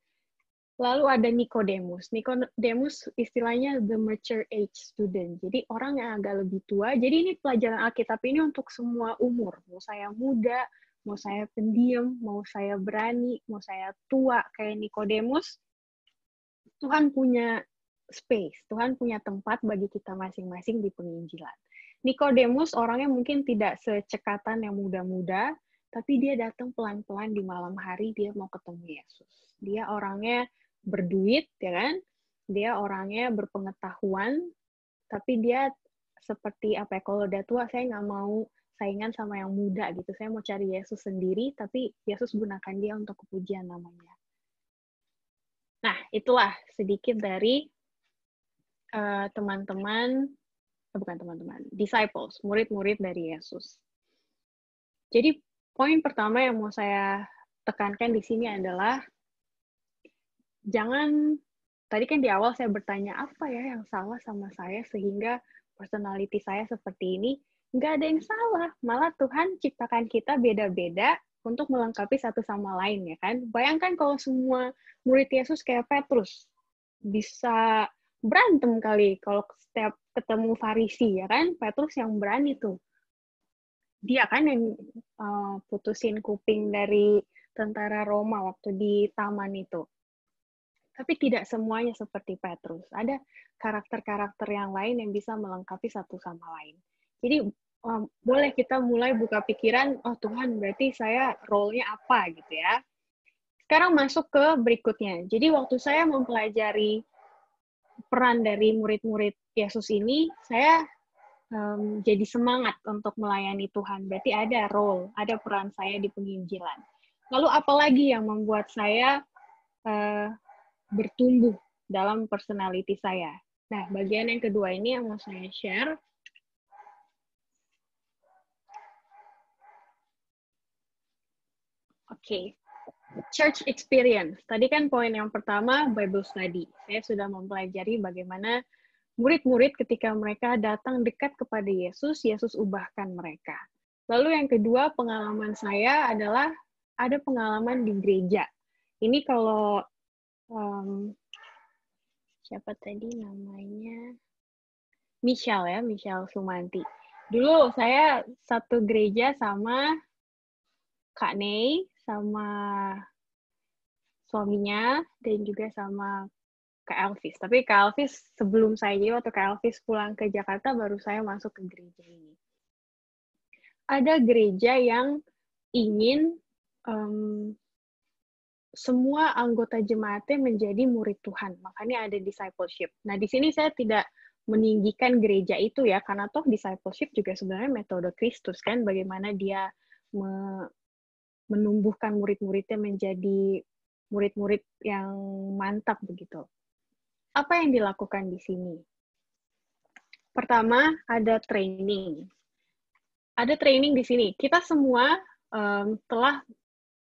Lalu ada Nicodemus. Nicodemus istilahnya the mature age student. Jadi orang yang agak lebih tua. Jadi ini pelajaran Alkitab ini untuk semua umur. Mau saya muda, mau saya pendiam, mau saya berani, mau saya tua kayak Nicodemus. Tuhan punya space, Tuhan punya tempat bagi kita masing-masing di penginjilan. Nicodemus orangnya mungkin tidak secekatan yang muda-muda, tapi dia datang pelan-pelan di malam hari, dia mau ketemu Yesus. Dia orangnya berduit, ya kan? Dia orangnya berpengetahuan, tapi dia seperti kalau udah tua, saya nggak mau saingan sama yang muda gitu. Saya mau cari Yesus sendiri, tapi Yesus gunakan dia untuk kepujian namanya. Nah, itulah sedikit dari disciples, murid-murid dari Yesus. Jadi, poin pertama yang mau saya tekankan di sini adalah tadi kan di awal saya bertanya, apa ya yang salah sama saya sehingga personality saya seperti ini? Nggak ada yang salah, malah Tuhan ciptakan kita beda-beda untuk melengkapi satu sama lain, ya kan? Bayangkan kalau semua murid Yesus kayak Petrus, bisa berantem kali kalau setiap ketemu Farisi, ya kan? Petrus yang berani tuh. Dia kan yang putusin kuping dari tentara Roma waktu di taman itu. Tapi tidak semuanya seperti Petrus. Ada karakter-karakter yang lain yang bisa melengkapi satu sama lain. Jadi boleh kita mulai buka pikiran, oh Tuhan berarti saya role-nya apa gitu ya. Sekarang masuk ke berikutnya. Jadi waktu saya mempelajari peran dari murid-murid Yesus ini, saya jadi semangat untuk melayani Tuhan. Berarti ada role, ada peran saya di penginjilan. Lalu apalagi yang membuat saya bertumbuh dalam personality saya. Nah, bagian yang kedua ini yang mau saya share. Oke. Church experience. Tadi kan poin yang pertama, Bible study. Saya sudah mempelajari bagaimana murid-murid ketika mereka datang dekat kepada Yesus, Yesus ubahkan mereka. Lalu yang kedua, pengalaman saya adalah ada pengalaman di gereja. Ini kalau siapa tadi namanya? Michelle Sumanti. Dulu saya satu gereja sama Kak Nei, sama suaminya, dan juga sama Kak Elvis. Tapi Kak Elvis sebelum saya, jadi waktu Kak Elvis pulang ke Jakarta, baru saya masuk ke gereja ini. Ada gereja yang ingin semua anggota jemaatnya menjadi murid Tuhan. Makanya ada discipleship. Nah, di sini saya tidak meninggikan gereja itu ya, karena toh discipleship juga sebenarnya metode Kristus kan, bagaimana dia menumbuhkan murid-muridnya menjadi murid-murid yang mantap begitu. Apa yang dilakukan di sini? Pertama, ada training. Ada training di sini. Kita semua telah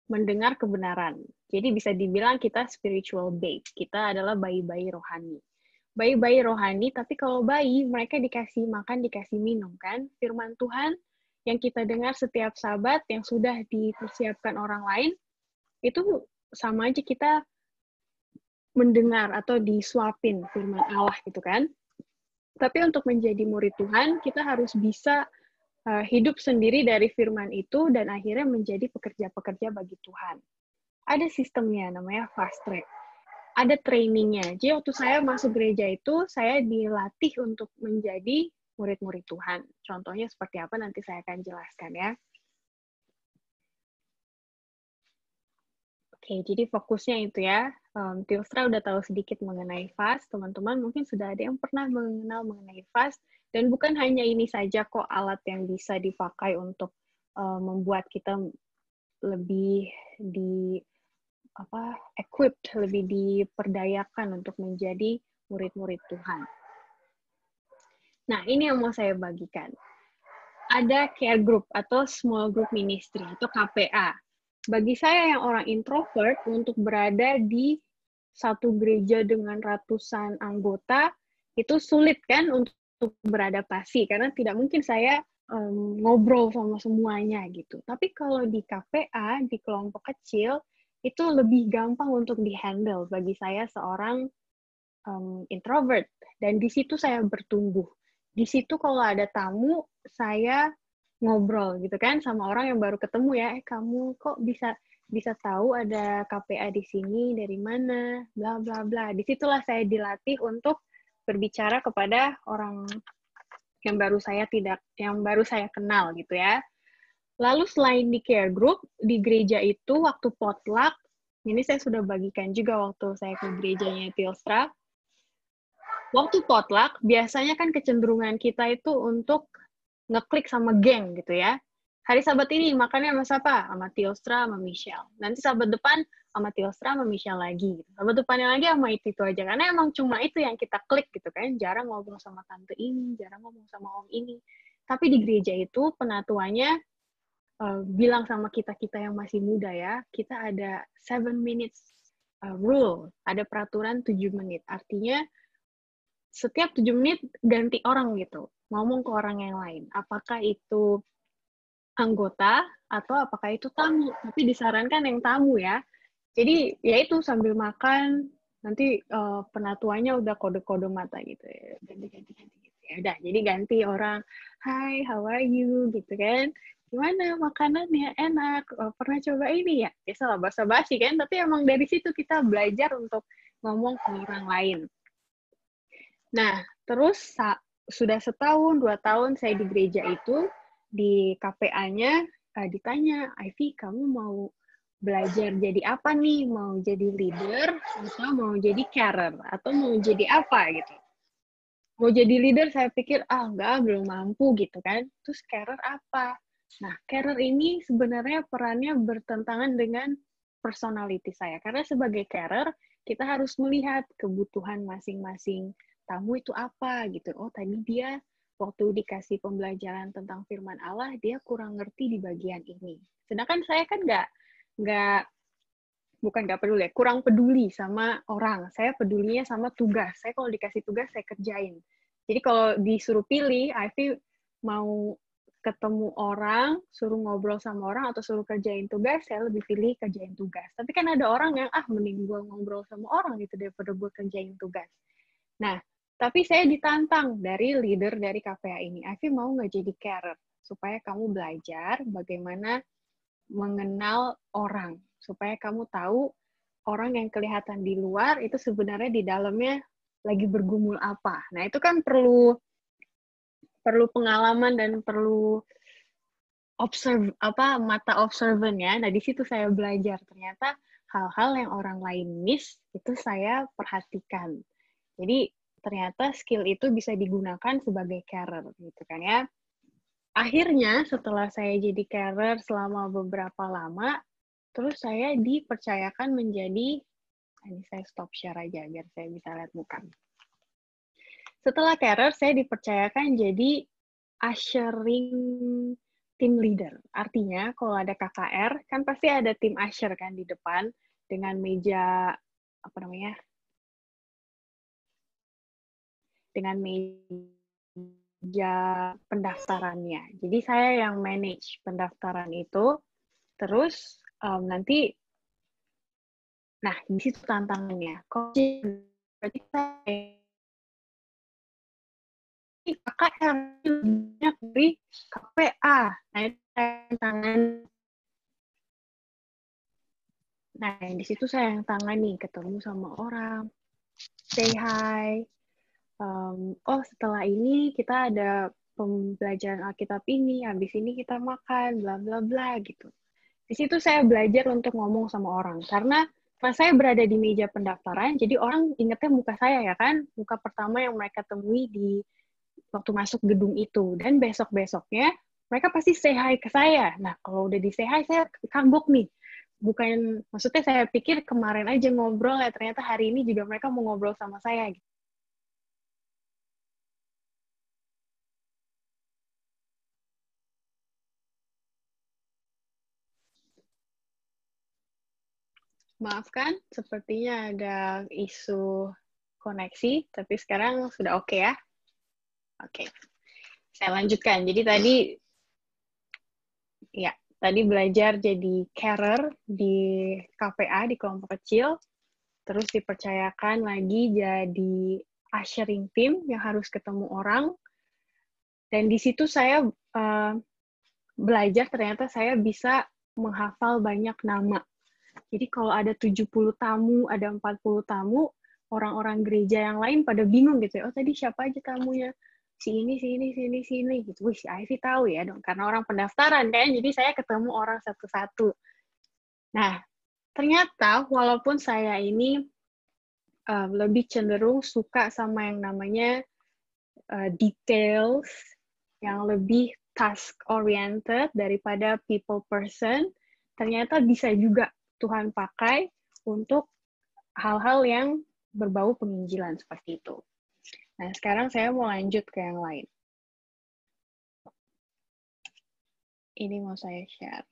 mendengar kebenaran. Jadi bisa dibilang kita spiritual babe. Kita adalah bayi-bayi rohani. Bayi-bayi rohani, tapi kalau bayi, mereka dikasih makan, dikasih minum, kan? Firman Tuhan yang kita dengar setiap Sabat, yang sudah dipersiapkan orang lain, itu sama aja kita mendengar atau disuapin firman Allah gitu kan. Tapi untuk menjadi murid Tuhan, kita harus bisa hidup sendiri dari firman itu dan akhirnya menjadi pekerja-pekerja bagi Tuhan. Ada sistemnya, namanya fast track. Ada trainingnya. Jadi waktu saya masuk gereja itu, saya dilatih untuk menjadi murid-murid Tuhan. Contohnya seperti apa nanti saya akan jelaskan ya. Oke, jadi fokusnya itu ya. Tilstra udah tahu sedikit mengenai fast. Teman-teman mungkin sudah ada yang pernah mengenal mengenai fast. Dan bukan hanya ini saja kok alat yang bisa dipakai untuk membuat kita lebih equipped, lebih diperdayakan untuk menjadi murid-murid Tuhan. Nah, ini yang mau saya bagikan. ada care group atau small group ministry atau KPA. Bagi saya yang orang introvert, untuk berada di satu gereja dengan ratusan anggota itu sulit kan untuk beradaptasi, karena tidak mungkin saya ngobrol sama semuanya gitu. Tapi kalau di KPA, di kelompok kecil, itu lebih gampang untuk dihandle bagi saya seorang introvert. Dan di situ saya bertumbuh. Di situ kalau ada tamu, saya ngobrol gitu kan sama orang yang baru ketemu ya, kamu kok bisa tahu ada KPA di sini, dari mana, bla bla bla. Disitulah saya dilatih untuk berbicara kepada orang yang baru saya kenal gitu ya. Lalu selain di care group, di gereja itu waktu potluck, ini saya sudah bagikan juga waktu saya ke gerejanya Tilstra. Waktu potluck, biasanya kan kecenderungan kita itu untuk ngeklik sama geng gitu ya. Hari Sabat ini makannya sama siapa? Sama Tilstra, sama Michelle. Nanti Sabat depan sama Tilstra, sama Michelle lagi. Sabat depannya lagi sama itu aja. Karena emang cuma itu yang kita klik gitu kan. Jarang ngobrol sama tante ini, jarang ngomong sama om ini. Tapi di gereja itu penatuannya bilang sama kita-kita yang masih muda ya, kita ada 7 minutes rule. Ada peraturan 7 menit. Artinya setiap 7 menit ganti orang gitu, ngomong ke orang yang lain. Apakah itu anggota atau apakah itu tamu? Tapi disarankan yang tamu ya. Jadi ya itu sambil makan, nanti penatuannya udah kode-kode mata gitu ya. Ganti gitu. Ya udah, jadi ganti orang, "Hi, how are you?" gitu kan. "Gimana makanannya? Enak. Pernah coba ini ya?" Biasalah basa-basi kan, tapi emang dari situ kita belajar untuk ngomong ke orang lain. Nah, terus sudah 1 tahun, 2 tahun saya di gereja itu, di KPA-nya ditanya, "Ivy, kamu mau belajar jadi apa nih? Mau jadi leader, atau mau jadi carer, atau mau jadi apa?" gitu. Mau jadi leader, saya pikir, enggak, belum mampu gitu kan. Terus carer apa? Nah, carer ini sebenarnya perannya bertentangan dengan personality saya. Karena sebagai carer, kita harus melihat kebutuhan masing-masing tamu itu apa gitu. Oh, tadi dia waktu dikasih pembelajaran tentang firman Allah, dia kurang ngerti di bagian ini. Sedangkan saya kan bukan nggak peduli, kurang peduli sama orang. Saya pedulinya sama tugas. Saya kalau dikasih tugas, saya kerjain. Jadi kalau disuruh pilih, Ivy mau ketemu orang, suruh ngobrol sama orang, atau suruh kerjain tugas, saya lebih pilih kerjain tugas. Tapi kan ada orang yang, mending gue ngobrol sama orang gitu daripada gue kerjain tugas. Nah, tapi saya ditantang dari leader dari KPA ini. Ivy mau nggak jadi carer? Supaya kamu belajar bagaimana mengenal orang. Supaya kamu tahu orang yang kelihatan di luar itu sebenarnya di dalamnya lagi bergumul apa. Nah, itu kan perlu pengalaman dan perlu mata observant ya. Nah, di situ saya belajar ternyata hal-hal yang orang lain miss itu saya perhatikan. Jadi ternyata skill itu bisa digunakan sebagai carer gitu kan ya. Akhirnya setelah saya jadi carer selama beberapa lama, terus saya dipercayakan menjadi, ini saya stop share aja biar saya bisa lihat muka. Setelah carer, saya dipercayakan jadi ushering team leader. Artinya, kalau ada KKR, kan pasti ada tim usher kan di depan, dengan meja, dengan meja pendaftarannya. Jadi, saya yang manage pendaftaran itu, terus nanti, nah, di situ tantangannya. Berarti saya KKR banyak dari KPA. Nah, itu tantangan. Nah, di situ saya yang tangani, ketemu sama orang, say hi. Setelah ini kita ada pembelajaran Alkitab ini, habis ini kita makan, bla bla bla gitu. Di situ saya belajar untuk ngomong sama orang, karena pas saya berada di meja pendaftaran, jadi orang ingetnya muka saya ya kan, muka pertama yang mereka temui di waktu masuk gedung itu. Dan besok-besoknya, mereka pasti say hi ke saya. Nah, kalau udah di say hi, saya kagok nih. Maksudnya saya pikir kemarin aja ngobrol, ya ternyata hari ini juga mereka mau ngobrol sama saya. Maafkan, sepertinya ada isu koneksi, tapi sekarang sudah oke ya. Oke, saya lanjutkan. Jadi tadi belajar jadi carer di KPA, di kelompok kecil, terus dipercayakan lagi jadi ushering team yang harus ketemu orang, dan di situ saya belajar ternyata saya bisa menghafal banyak nama. Jadi kalau ada 70 tamu, ada 40 tamu, orang-orang gereja yang lain pada bingung gitu ya. Oh tadi siapa aja tamunya? Si ini gitu. Wih, si Ivy tahu ya dong. Karena orang pendaftaran kan, jadi saya ketemu orang satu-satu. Nah, ternyata walaupun saya ini lebih cenderung suka sama yang namanya details, yang lebih task-oriented daripada people person, ternyata bisa juga Tuhan pakai untuk hal-hal yang berbau penginjilan seperti itu. Nah, sekarang saya mau lanjut ke yang lain. Ini mau saya share.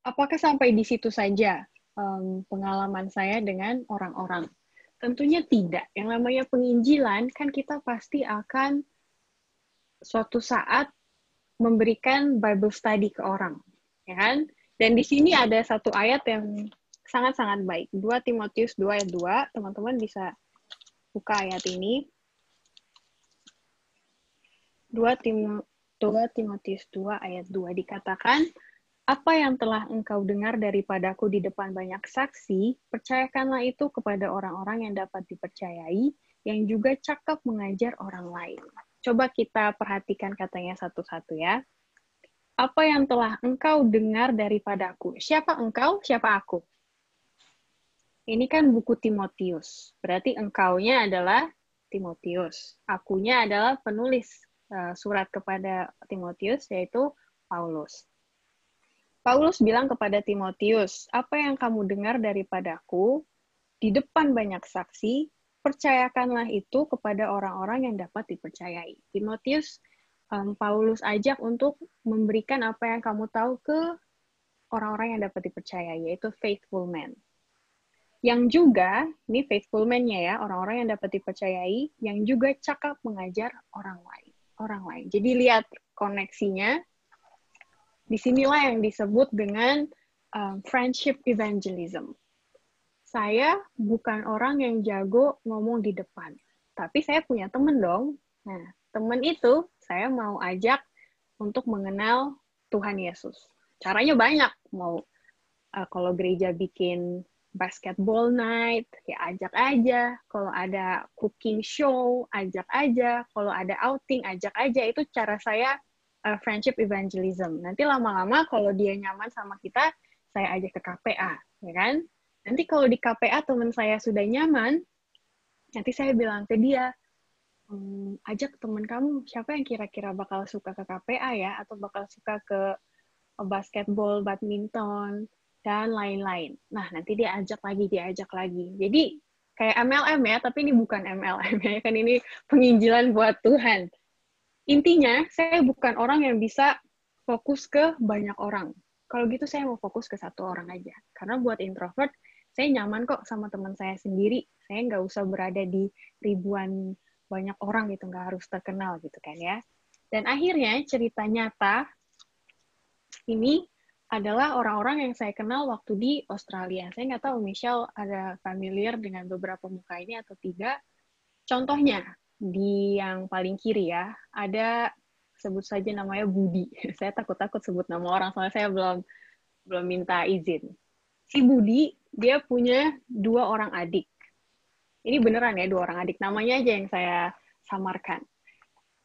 Apakah sampai di situ saja pengalaman saya dengan orang-orang? Tentunya tidak. Yang namanya penginjilan, kan kita pasti akan suatu saat memberikan Bible study ke orang. Ya kan? Dan di sini ada satu ayat yang sangat-sangat baik. 2 Timotius 2 ayat 2. Teman-teman bisa buka ayat ini. 2 Timotius 2 ayat 2 dikatakan, apa yang telah engkau dengar daripadaku di depan banyak saksi, percayakanlah itu kepada orang-orang yang dapat dipercayai, yang juga cakap mengajar orang lain. Coba kita perhatikan katanya satu-satu ya. Apa yang telah engkau dengar daripadaku? Siapa engkau? Siapa aku? Ini kan buku Timotius. Berarti engkaunya adalah Timotius. Akunya adalah penulis surat kepada Timotius, yaitu Paulus. Paulus bilang kepada Timotius, apa yang kamu dengar daripadaku, di depan banyak saksi, percayakanlah itu kepada orang-orang yang dapat dipercayai. Timotius, Paulus ajak untuk memberikan apa yang kamu tahu ke orang-orang yang dapat dipercayai, yaitu faithful man. Yang juga, ini faithful man-nya ya, orang-orang yang dapat dipercayai, yang juga cakap mengajar orang lain. Jadi lihat koneksinya. Disinilah yang disebut dengan friendship evangelism. Saya bukan orang yang jago ngomong di depan, tapi saya punya teman dong. Nah, teman itu saya mau ajak untuk mengenal Tuhan Yesus. Caranya banyak. Mau kalau gereja bikin basketball night, ya ajak aja. Kalau ada cooking show, ajak aja. Kalau ada outing, ajak aja. Itu cara saya friendship evangelism. Nanti lama-lama kalau dia nyaman sama kita, saya ajak ke KPA, ya kan? Nanti kalau di KPA teman saya sudah nyaman, nanti saya bilang ke dia, ajak teman kamu, siapa yang kira-kira bakal suka ke KPA ya, atau bakal suka ke basketball, badminton, dan lain-lain. Nah, nanti dia ajak lagi. Jadi, kayak MLM ya, tapi ini bukan MLM ya, kan ini penginjilan buat Tuhan. Intinya, saya bukan orang yang bisa fokus ke banyak orang. Kalau gitu, saya mau fokus ke satu orang aja. Karena buat introvert, saya nyaman kok sama teman saya sendiri. Saya nggak usah berada di ribuan banyak orang gitu, nggak harus terkenal gitu kan ya. Dan akhirnya, cerita nyata ini adalah orang-orang yang saya kenal waktu di Australia. Saya nggak tahu Michelle ada familiar dengan beberapa muka ini atau tidak. Contohnya, di yang paling kiri ya, ada sebut saja namanya Budi. Saya takut-takut sebut nama orang, soalnya saya belum minta izin. Si Budi, dia punya 2 orang adik. Ini beneran ya, 2 orang adik. Namanya aja yang saya samarkan.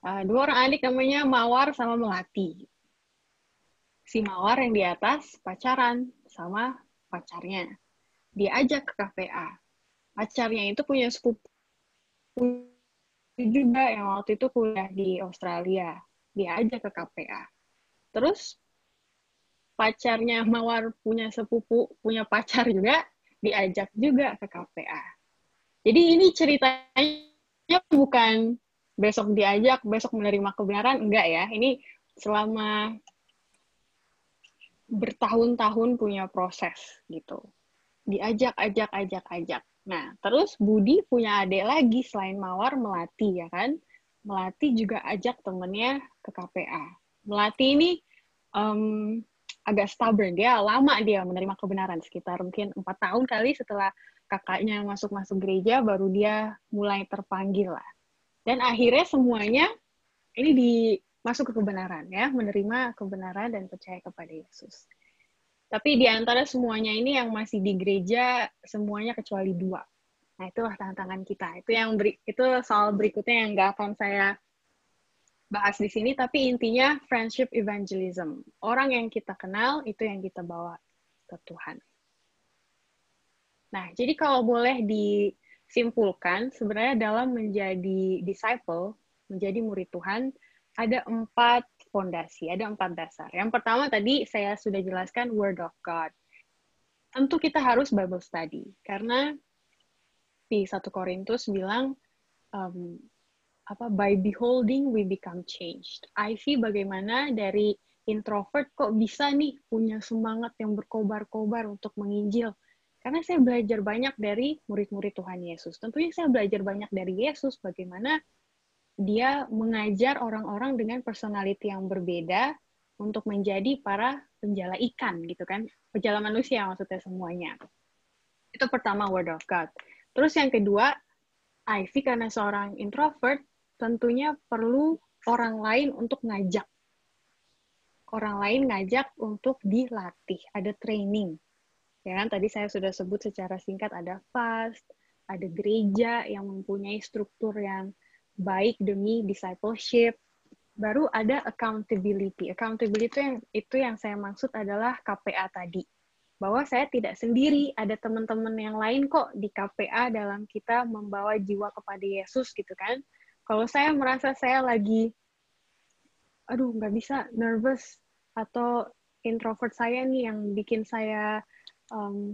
2 orang adik namanya Mawar sama Melati. Si Mawar yang di atas pacaran sama pacarnya. Dia ajak ke KPA. Pacarnya itu punya sepupu juga yang waktu itu kuliah di Australia. Dia ajak ke KPA. Terus pacarnya Mawar punya sepupu, punya pacar juga, diajak juga ke KPA. Jadi ini ceritanya bukan besok diajak, besok menerima kebenaran, enggak ya. Ini selama bertahun-tahun punya proses gitu. Diajak. Nah, terus Budi punya adik lagi selain Mawar, Melati ya kan. Melati juga ajak temennya ke KPA. Melati ini agak stubborn, dia lama dia menerima kebenaran, sekitar mungkin 4 tahun kali setelah kakaknya masuk gereja, baru dia mulai terpanggil lah. Dan akhirnya semuanya ini masuk ke kebenaran ya, menerima kebenaran dan percaya kepada Yesus. Tapi di antara semuanya ini yang masih di gereja semuanya kecuali 2. Nah, itulah tantangan kita. Itu soal berikutnya yang nggak akan saya bahas di sini, tapi intinya friendship evangelism. Orang yang kita kenal itu yang kita bawa ke Tuhan. Nah, jadi kalau boleh disimpulkan, sebenarnya dalam menjadi disciple, menjadi murid Tuhan, ada 4 fondasi, ada 4 dasar. Yang pertama tadi saya sudah jelaskan Word of God. Tentu kita harus Bible study, karena di 1 Korintus bilang, by beholding we become changed. I see bagaimana dari introvert kok bisa nih punya semangat yang berkobar-kobar untuk menginjil. Karena saya belajar banyak dari murid-murid Tuhan Yesus. Tentunya saya belajar banyak dari Yesus, bagaimana dia mengajar orang-orang dengan personality yang berbeda untuk menjadi para penjala ikan, gitu kan. Penjala manusia maksudnya semuanya. Itu pertama, Word of God. Terus yang kedua, Ivy karena seorang introvert, tentunya perlu orang lain untuk ngajak. Orang lain ngajak untuk dilatih, ada training. Ya kan, tadi saya sudah sebut secara singkat ada fast, ada gereja yang mempunyai struktur yang baik demi discipleship. Baru ada accountability. Accountability itu yang saya maksud adalah KPA tadi. Bahwa saya tidak sendiri, ada teman-teman yang lain kok di KPA dalam kita membawa jiwa kepada Yesus gitu kan. Kalau saya merasa saya lagi, nggak bisa, nervous, atau introvert saya nih yang bikin saya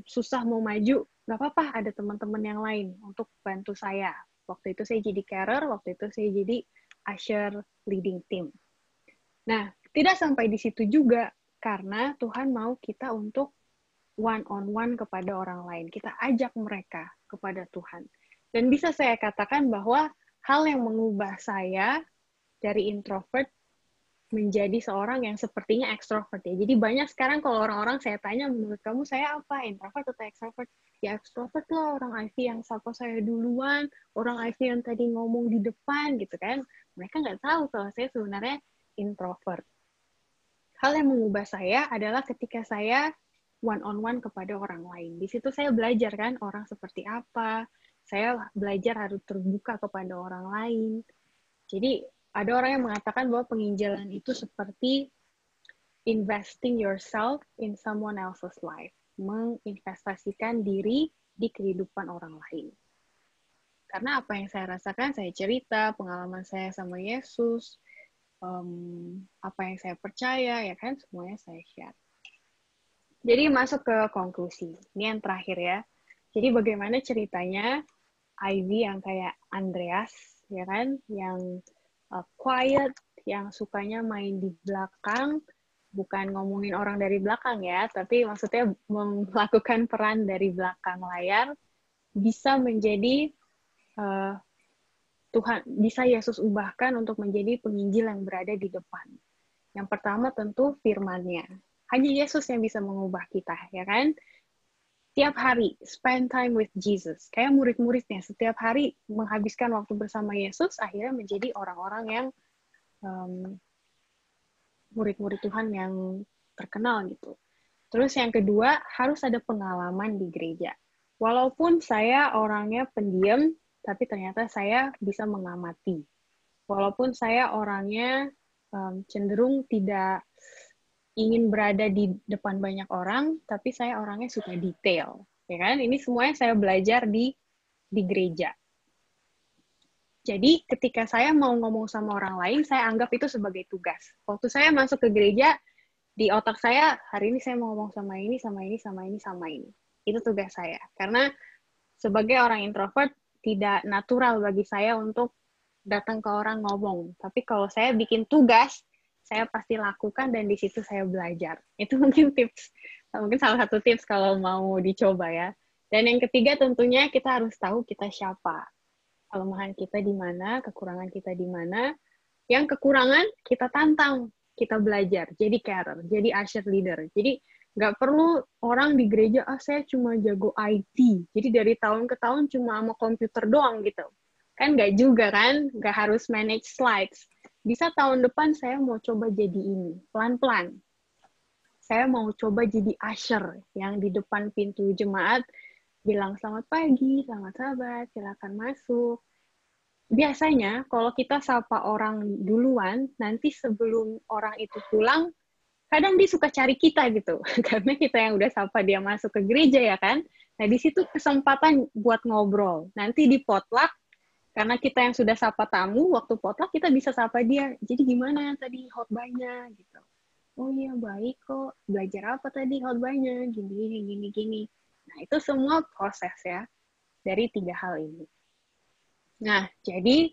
susah mau maju, nggak apa-apa, ada teman-teman yang lain untuk bantu saya. Waktu itu saya jadi carer, waktu itu saya jadi usher leading team. Nah, tidak sampai di situ juga, karena Tuhan mau kita untuk one-on-one kepada orang lain. Kita ajak mereka kepada Tuhan. Dan bisa saya katakan bahwa hal yang mengubah saya dari introvert menjadi seorang yang sepertinya ekstrovert ya. Jadi banyak sekarang kalau orang-orang saya tanya, menurut kamu saya apa? Introvert atau ekstrovert? Ya ekstrovert lah, orang Ivy yang sapa saya duluan, orang Ivy yang tadi ngomong di depan gitu kan. Mereka nggak tahu kalau saya sebenarnya introvert. Hal yang mengubah saya adalah ketika saya one-on-one kepada orang lain. Di situ saya belajar kan orang seperti apa. Saya belajar harus terbuka kepada orang lain. Jadi ada orang yang mengatakan bahwa penginjilan itu seperti investing yourself in someone else's life. Menginvestasikan diri di kehidupan orang lain. Karena apa yang saya rasakan, saya cerita, pengalaman saya sama Yesus, apa yang saya percaya, ya kan, semuanya saya share. Jadi masuk ke konklusi. Ini yang terakhir ya. Jadi bagaimana ceritanya Ivy yang kayak Andreas, ya kan, yang quiet, yang sukanya main di belakang, bukan ngomongin orang dari belakang ya, tapi maksudnya melakukan peran dari belakang layar, bisa menjadi Tuhan, bisa Yesus ubahkan untuk menjadi penginjil yang berada di depan. Yang pertama tentu firman-Nya. Hanya Yesus yang bisa mengubah kita, ya kan? Tiap hari, spend time with Jesus. Kayak murid-muridnya, setiap hari menghabiskan waktu bersama Yesus, akhirnya menjadi orang-orang yang murid-murid Tuhan yang terkenal gitu. Terus yang kedua, harus ada pengalaman di gereja. Walaupun saya orangnya pendiam, tapi ternyata saya bisa mengamati. Walaupun saya orangnya cenderung tidak ingin berada di depan banyak orang, tapi saya orangnya suka detail, ya kan? Ini semuanya saya belajar di gereja. Jadi ketika saya mau ngomong sama orang lain, saya anggap itu sebagai tugas. Waktu saya masuk ke gereja, di otak saya, hari ini saya mau ngomong sama ini, sama ini, sama ini, sama ini. Itu tugas saya. Karena sebagai orang introvert, tidak natural bagi saya untuk datang ke orang ngomong. Tapi kalau saya bikin tugas, saya pasti lakukan dan di situ saya belajar. Itu mungkin salah satu tips kalau mau dicoba ya. Dan yang ketiga tentunya kita harus tahu kita siapa. Kelemahan kita di mana, kekurangan kita di mana. Yang kekurangan kita tantang, kita belajar, jadi carer, jadi usher leader. Jadi nggak perlu orang di gereja, saya cuma jago IT, jadi dari tahun ke tahun cuma sama komputer doang gitu. Kan nggak juga kan, nggak harus manage slides. Bisa tahun depan saya mau coba jadi ini, pelan-pelan. Saya mau coba jadi usher yang di depan pintu jemaat, bilang selamat pagi, selamat sahabat, silakan masuk. Biasanya kalau kita sapa orang duluan, nanti sebelum orang itu pulang, kadang dia suka cari kita gitu. Karena kita yang udah sapa dia masuk ke gereja ya kan. Nah di situ kesempatan buat ngobrol. Nanti di potluck, karena kita yang sudah sapa tamu, waktu potluck kita bisa sapa dia. Jadi gimana tadi khotbahnya gitu. Oh iya baik kok, belajar apa tadi khotbahnya, gini. Nah itu semua proses ya, dari 3 hal ini. Nah, jadi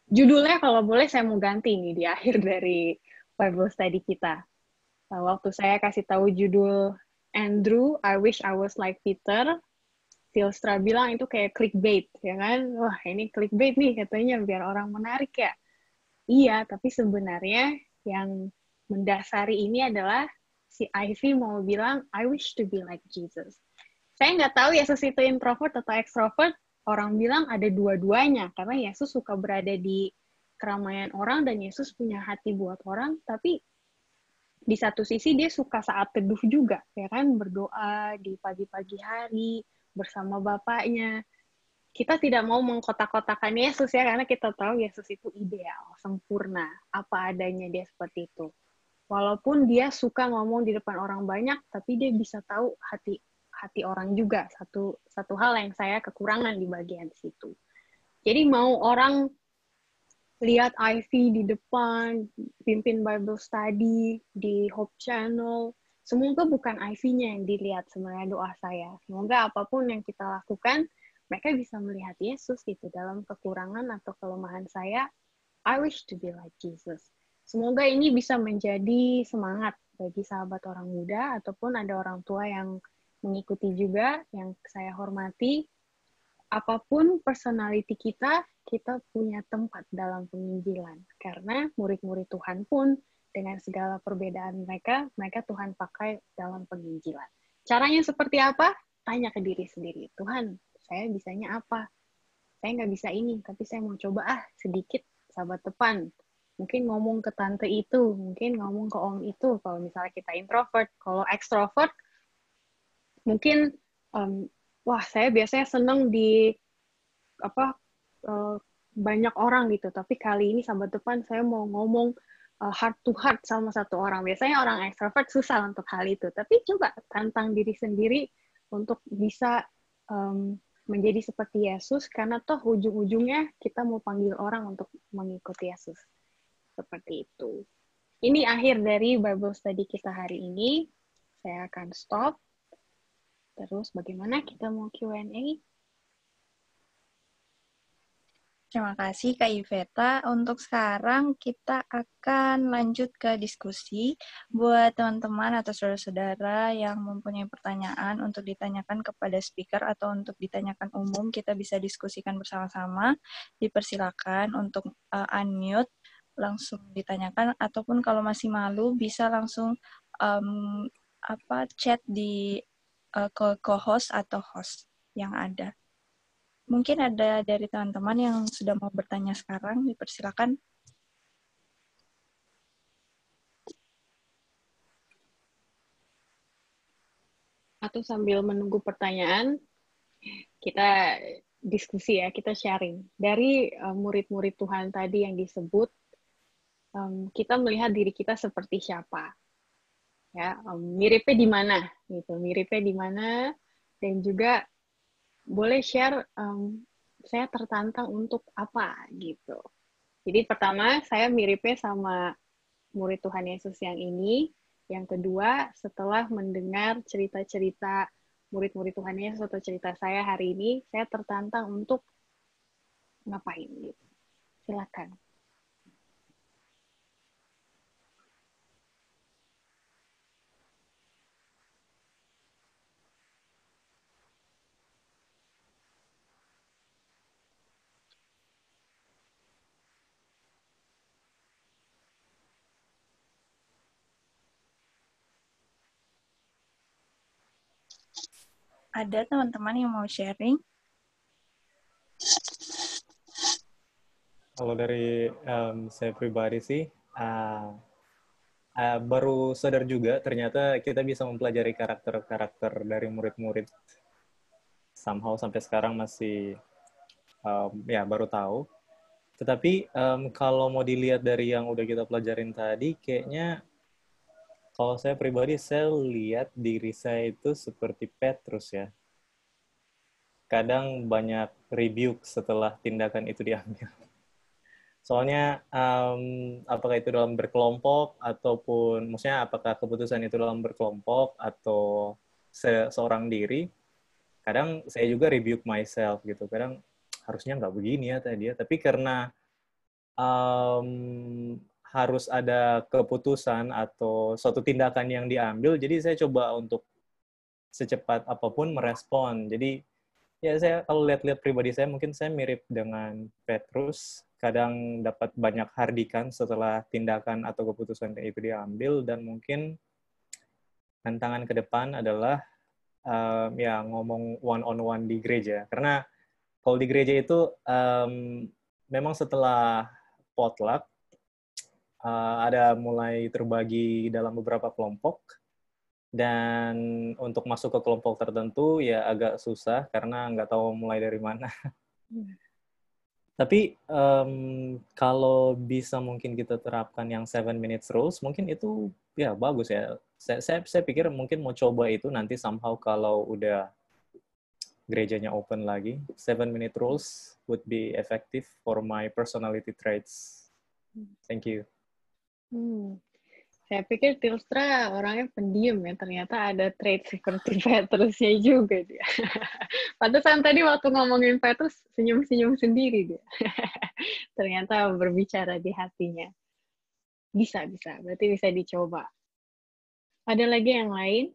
judulnya kalau boleh saya mau ganti nih di akhir dari Bible study kita. Waktu saya kasih tahu judul Andrew, I wish I was like Peter, Silstra bilang itu kayak clickbait, ya kan? Wah, ini clickbait nih katanya biar orang menarik ya. Iya, tapi sebenarnya yang mendasari ini adalah si Ivy mau bilang, I wish to be like Jesus. Saya nggak tahu Yesus itu introvert atau extrovert. Orang bilang ada dua-duanya, karena Yesus suka berada di keramaian orang, dan Yesus punya hati buat orang, tapi di satu sisi dia suka saat teduh juga, ya kan? Berdoa di pagi-pagi hari, bersama Bapaknya. Kita tidak mau mengkotak-kotakan Yesus ya, karena kita tahu Yesus itu ideal, sempurna, apa adanya dia seperti itu. Walaupun dia suka ngomong di depan orang banyak, tapi dia bisa tahu hati orang juga. Satu hal yang saya kekurangan di bagian situ. Jadi mau orang lihat Ivy di depan, pimpin Bible study di Hope Channel, semoga bukan Ivy-nya yang dilihat, sebenarnya doa saya. Semoga apapun yang kita lakukan, mereka bisa melihat Yesus gitu dalam kekurangan atau kelemahan saya. I wish to be like Jesus. Semoga ini bisa menjadi semangat bagi sahabat orang muda, ataupun ada orang tua yang mengikuti juga, yang saya hormati. Apapun personality kita punya tempat dalam penginjilan. Karena murid-murid Tuhan pun dengan segala perbedaan mereka Tuhan pakai dalam penginjilan. Caranya seperti apa? Tanya ke diri sendiri. Tuhan, saya bisanya apa? Saya nggak bisa ini, tapi saya mau coba sedikit sahabat depan. Mungkin ngomong ke tante itu, mungkin ngomong ke om itu, kalau misalnya kita introvert. Kalau extrovert, mungkin saya biasanya seneng di banyak orang gitu, tapi kali ini sahabat depan saya mau ngomong heart to heart sama satu orang. Biasanya orang extrovert susah untuk hal itu, tapi coba tantang diri sendiri untuk bisa menjadi seperti Yesus, karena toh ujung-ujungnya kita mau panggil orang untuk mengikuti Yesus. Seperti itu. Ini akhir dari Bible study kita hari ini. Saya akan stop. Terus bagaimana kita mau Q&A? Terima kasih Kak Iveta. Untuk sekarang kita akan lanjut ke diskusi. Buat teman-teman atau saudara-saudara yang mempunyai pertanyaan untuk ditanyakan kepada speaker atau untuk ditanyakan umum, kita bisa diskusikan bersama-sama. Dipersilakan untuk unmute, langsung ditanyakan, ataupun kalau masih malu bisa langsung chat di co-host atau host yang ada. Mungkin ada dari teman-teman yang sudah mau bertanya sekarang, dipersilakan. Atau sambil menunggu pertanyaan, kita diskusi ya, kita sharing. Dari murid-murid Tuhan tadi yang disebut, kita melihat diri kita seperti siapa. Ya, miripnya di mana gitu, miripnya di mana, dan juga boleh share saya tertantang untuk apa gitu. Jadi pertama saya miripnya sama murid Tuhan Yesus yang ini. Yang kedua, setelah mendengar cerita-cerita murid-murid Tuhan Yesus atau cerita saya hari ini, saya tertantang untuk ngapain gitu. Silakan. Ada teman-teman yang mau sharing? Kalau dari saya pribadi sih, baru sadar juga ternyata kita bisa mempelajari karakter-karakter dari murid-murid. Somehow sampai sekarang masih ya baru tahu. Tetapi kalau mau dilihat dari yang udah kita pelajarin tadi, kayaknya kalau saya pribadi, saya lihat diri saya itu seperti Petrus ya. Kadang banyak rebuke setelah tindakan itu diambil. Soalnya apakah itu dalam berkelompok ataupun maksudnya apakah keputusan itu dalam berkelompok atau seorang diri, kadang saya juga rebuke myself gitu. Kadang harusnya nggak begini ya tadi ya. Tapi karena harus ada keputusan atau suatu tindakan yang diambil, jadi saya coba untuk secepat apapun merespon. Jadi ya saya kalau lihat-lihat pribadi saya mungkin saya mirip dengan Petrus, kadang dapat banyak hardikan setelah tindakan atau keputusan itu diambil, dan mungkin tantangan ke depan adalah ya ngomong one on one di gereja, karena kalau di gereja itu memang setelah potluck ada mulai terbagi dalam beberapa kelompok. Dan untuk masuk ke kelompok tertentu ya agak susah karena nggak tahu mulai dari mana. Tapi kalau bisa mungkin kita terapkan yang 7 minutes rules, mungkin itu ya bagus ya. Saya pikir mungkin mau coba itu nanti somehow kalau udah gerejanya open lagi. 7 minute rules would be effective for my personality traits. Thank you. Saya pikir Tilstra orangnya pendiam ya, ternyata ada trait seperti Petrusnya juga dia. Pantesan tadi waktu ngomongin Petrus senyum-senyum sendiri dia. Ternyata berbicara di hatinya. Bisa, berarti bisa dicoba. Ada lagi yang lain?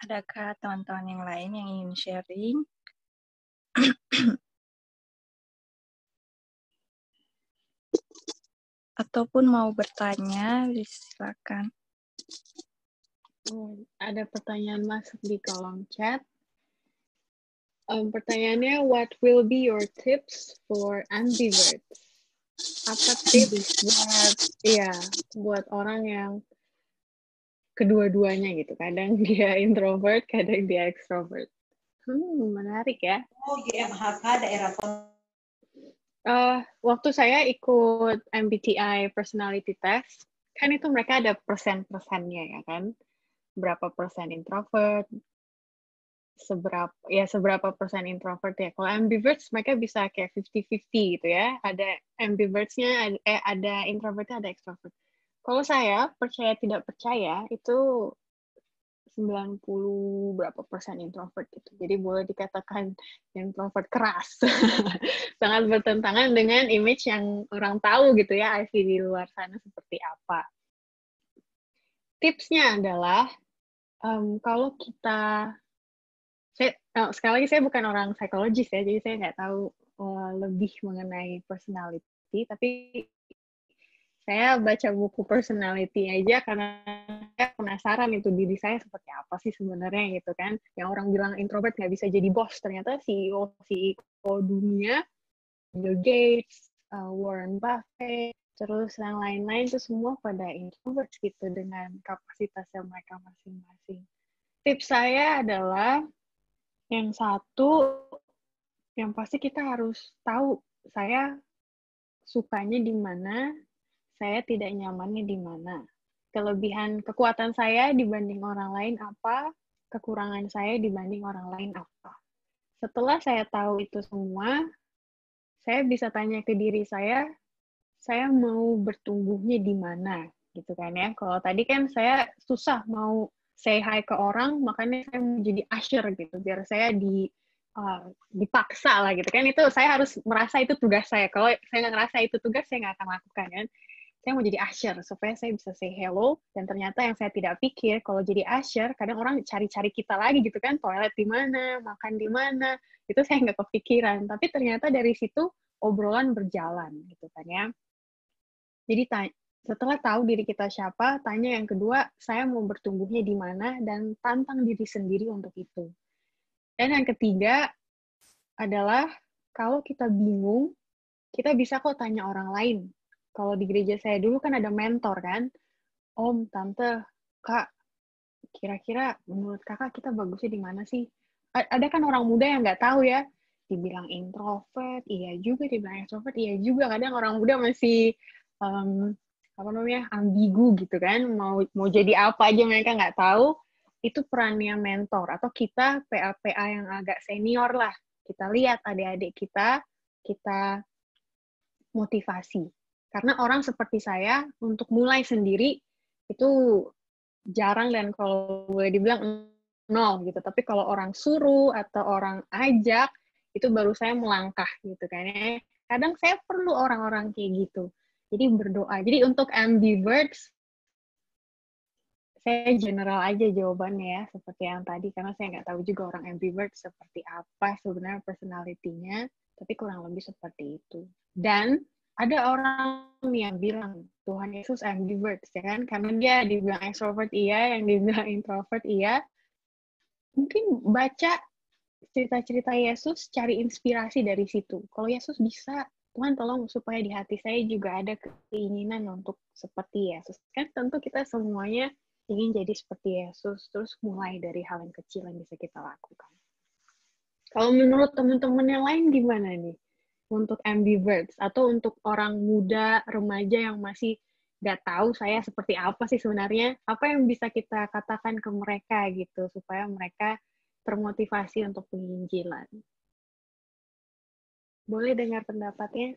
Adakah teman-teman yang lain yang ingin sharing? Ataupun mau bertanya, silakan. Ada pertanyaan masuk di kolom chat. Pertanyaannya, what will be your tips for ambiverts? Apa tips buat orang yang kedua-duanya gitu. Kadang dia introvert, kadang dia extrovert. Menarik ya. Oh, GMHK daerah Waktu saya ikut MBTI personality test, kan itu mereka ada persen-persennya ya kan. Berapa persen introvert, seberapa persen introvert ya. Kalau ambiverts mereka bisa kayak 50-50 gitu ya. Ada ambivertsnya, ada introvertnya, ada extrovert. Kalau saya percaya tidak percaya itu 90 berapa persen introvert gitu. Jadi boleh dikatakan introvert keras. Sangat bertentangan dengan image yang orang tahu gitu ya, IC di luar sana seperti apa. Tipsnya adalah kalau kita sekali lagi saya bukan orang psikologis ya, jadi saya nggak tahu lebih mengenai personality, tapi saya baca buku personality aja karena saya penasaran itu diri saya seperti apa sih sebenarnya gitu kan. Yang orang bilang introvert nggak bisa jadi bos, ternyata CEO dunia, Bill Gates, Warren Buffett, terus yang lain-lain itu semua pada introvert gitu dengan kapasitasnya mereka masing-masing. Tips saya adalah yang satu, yang pasti kita harus tahu saya sukanya di mana, saya tidak nyamannya di mana. Kekuatan saya dibanding orang lain apa, kekurangan saya dibanding orang lain apa. Setelah saya tahu itu semua, saya bisa tanya ke diri saya mau bertumbuhnya di mana. gitu kan ya. Kalau tadi kan saya susah mau say hi ke orang, makanya saya mau jadi usher gitu, biar saya dipaksa lah gitu kan. Itu saya harus merasa itu tugas saya. Kalau saya nggak ngerasa itu tugas, saya nggak akan lakukan kan. Saya mau jadi usher supaya saya bisa say hello, dan ternyata yang saya tidak pikir, kalau jadi usher, kadang orang cari-cari kita lagi gitu kan, toilet di mana, makan di mana, itu saya nggak kepikiran. Tapi ternyata dari situ obrolan berjalan gitu kan ya. Jadi setelah tahu diri kita siapa, tanya yang kedua, saya mau bertumbuhnya di mana, dan tantang diri sendiri untuk itu. Dan yang ketiga adalah, kalau kita bingung, kita bisa kok tanya orang lain. Kalau di gereja saya dulu kan ada mentor kan, Om, Tante, Kak, kira-kira menurut kakak kita bagusnya di mana sih? Ada kan orang muda yang nggak tahu ya, dibilang introvert, iya juga, dibilang extrovert, iya juga. Kadang orang muda masih ambigu gitu kan, mau jadi apa aja mereka nggak tahu. Itu perannya mentor, atau kita PA-PA yang agak senior lah, kita lihat adik-adik kita motivasi. Karena orang seperti saya untuk mulai sendiri itu jarang, dan kalau boleh dibilang nol gitu. Tapi kalau orang suruh atau orang ajak, itu baru saya melangkah gitu kan ya. Kadang saya perlu orang-orang kayak gitu. Jadi berdoa. Jadi untuk ambiverts, saya general aja jawabannya ya, seperti yang tadi, karena saya nggak tahu juga orang ambivert seperti apa sebenarnya personality-nya, tapi kurang lebih seperti itu. Dan ada orang yang bilang, Tuhan Yesus ambivert, ya kan? Karena dia dibilang extrovert iya, yang dibilang introvert iya. Mungkin baca cerita-cerita Yesus, cari inspirasi dari situ. Kalau Yesus bisa, Tuhan tolong supaya di hati saya juga ada keinginan untuk seperti Yesus. Kan tentu kita semuanya ingin jadi seperti Yesus, terus mulai dari hal yang kecil yang bisa kita lakukan. Kalau menurut teman-teman yang lain gimana nih? Untuk ambiverts, atau untuk orang muda, remaja yang masih nggak tahu saya seperti apa sih sebenarnya, apa yang bisa kita katakan ke mereka gitu, supaya mereka termotivasi untuk penginjilan. Boleh dengar pendapatnya?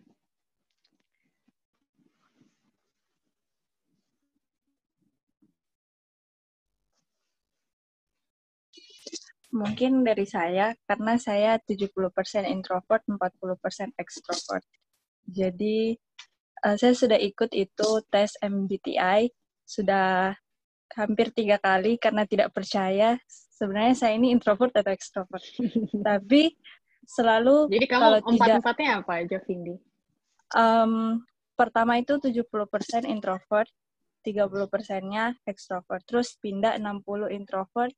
Mungkin dari saya, karena saya 70% introvert, 40% extrovert. Jadi, saya sudah ikut itu tes MBTI, sudah hampir 3 kali, karena tidak percaya sebenarnya saya ini introvert atau extrovert. Tapi, selalu jadi kamu kalau tidak... empat-empatnya apa aja, Vindi? Pertama itu 70% introvert, 30%-nya extrovert. Terus pindah 60 introvert,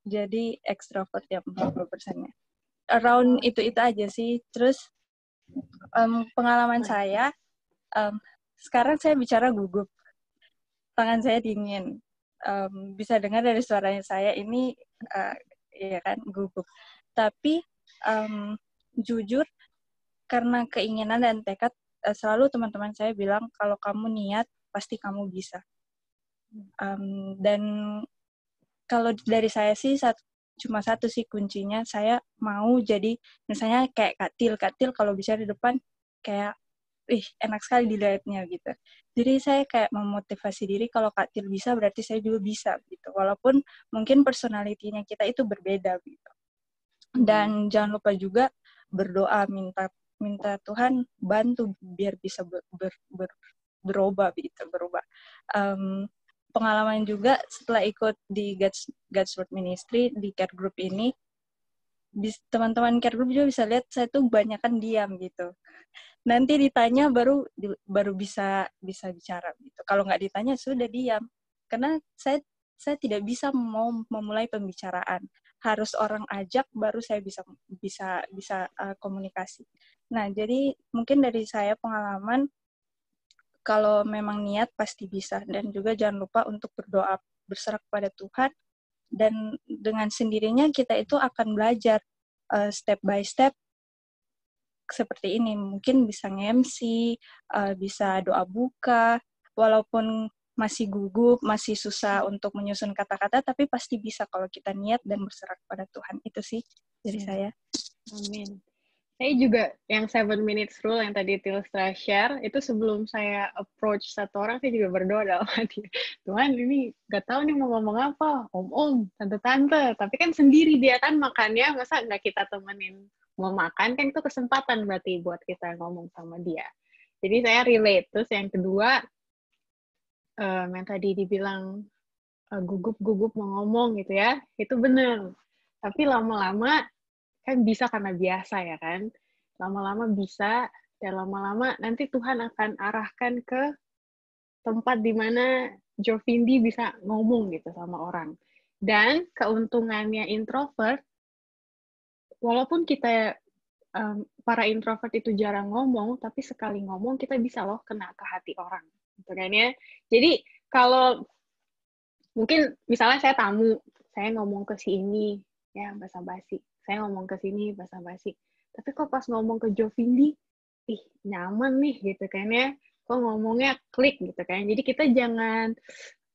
jadi extrovert ya 40%-nya. Around itu aja sih. Terus pengalaman saya, sekarang saya bicara gugup. Tangan saya dingin. Bisa dengar dari suaranya saya ini, ya kan, gugup. Tapi jujur, karena keinginan dan tekad, selalu teman-teman saya bilang, kalau kamu niat, pasti kamu bisa. Dan kalau dari saya sih, cuma satu sih kuncinya, saya mau jadi, misalnya kayak Katil kalau bisa di depan, kayak, enak sekali dilihatnya gitu. Jadi saya kayak memotivasi diri, kalau Katil bisa, berarti saya juga bisa gitu. Walaupun mungkin personality-nya kita itu berbeda gitu. Dan jangan lupa juga berdoa, minta Tuhan bantu biar bisa berubah. Pengalaman juga setelah ikut di God's Word Ministry, di care group ini, teman-teman care group juga bisa lihat saya tuh banyakan diam gitu. Nanti ditanya baru bisa bicara gitu. Kalau nggak ditanya sudah diam. Karena saya tidak bisa mau memulai pembicaraan. Harus orang ajak baru saya bisa komunikasi. Nah, jadi mungkin dari saya pengalaman, kalau memang niat pasti bisa. Dan juga jangan lupa untuk berdoa, berserah kepada Tuhan, dan dengan sendirinya kita itu akan belajar step by step seperti ini. Mungkin bisa nge-MC, bisa doa buka, walaupun masih gugup, masih susah untuk menyusun kata-kata, tapi pasti bisa kalau kita niat dan berserah kepada Tuhan. Itu sih dari saya. Amin. Saya juga yang 7 minutes rule yang tadi Tilstra share, itu sebelum saya approach satu orang, saya juga berdoa dalam hati. Tuhan, ini gak tahu nih mau ngomong apa, om-om, tante-tante. Tapi kan sendiri dia kan makannya, masa nggak kita temenin mau makan, kan itu kesempatan berarti buat kita ngomong sama dia. Jadi saya relate. Terus yang kedua, yang tadi dibilang gugup-gugup mau ngomong gitu ya, itu benar. Tapi lama-lama kan bisa karena biasa ya kan. Lama-lama bisa, dan lama-lama nanti Tuhan akan arahkan ke tempat di mana Jovindi bisa ngomong gitu sama orang. Dan keuntungannya introvert, walaupun kita para introvert itu jarang ngomong, tapi sekali ngomong kita bisa loh kena ke hati orang. Gitu kan ya. Jadi kalau mungkin misalnya saya tamu, saya ngomong ke si ini, ya basa-basi. Saya ngomong ke sini basa-basi. Tapi kok pas ngomong ke Jovindi, ih nyaman nih gitu kan ya. Kok ngomongnya klik gitu kan. Jadi kita jangan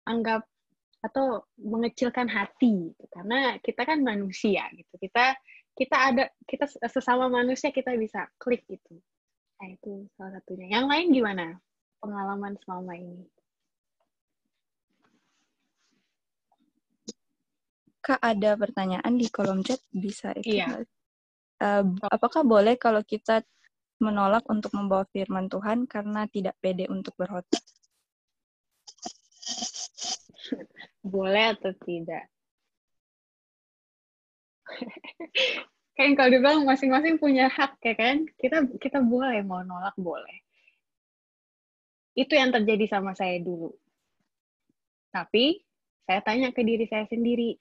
anggap atau mengecilkan hati gitu. Karena kita kan manusia gitu. Kita sesama manusia kita bisa klik gitu. Nah, itu salah satunya. Yang lain gimana pengalaman selama ini? Kak, ada pertanyaan di kolom chat, bisa itu? Iya. Apakah boleh kalau kita menolak untuk membawa firman Tuhan karena tidak pede untuk berkhotbah? Boleh atau tidak? Kan kalau dibilang masing-masing punya hak ya kan? Kita boleh mau nolak, boleh. Itu yang terjadi sama saya dulu. Tapi saya tanya ke diri saya sendiri,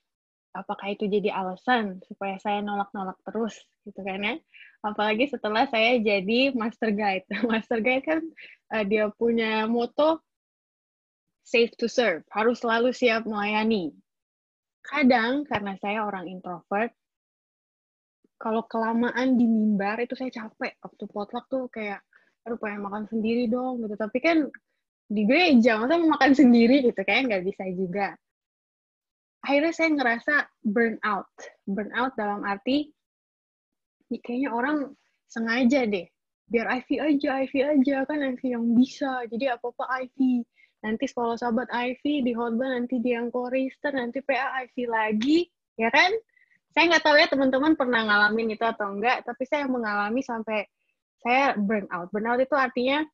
apakah itu jadi alasan supaya saya nolak-nolak terus gitu kan ya? Apalagi setelah saya jadi master guide. Master guide kan dia punya moto safe to serve, harus selalu siap melayani. Kadang karena saya orang introvert, kalau kelamaan di mimbar itu saya capek. Waktu potluck tuh kayak, aduh pengen makan sendiri dong gitu. Tapi kan di gereja, masa mau makan sendiri gitu, kayak nggak bisa juga. Akhirnya saya ngerasa burnout. Burnout dalam arti, kayaknya orang sengaja deh. Biar Ivy aja, kan Ivy yang bisa. Jadi apa-apa Ivy. Nanti sekolah sahabat Ivy, di khotbah nanti dia yang chorister, nanti PA Ivy lagi. Ya kan? Saya nggak tahu ya teman-teman pernah ngalamin itu atau enggak, tapi saya mengalami sampai saya burnout. Burnout itu artinya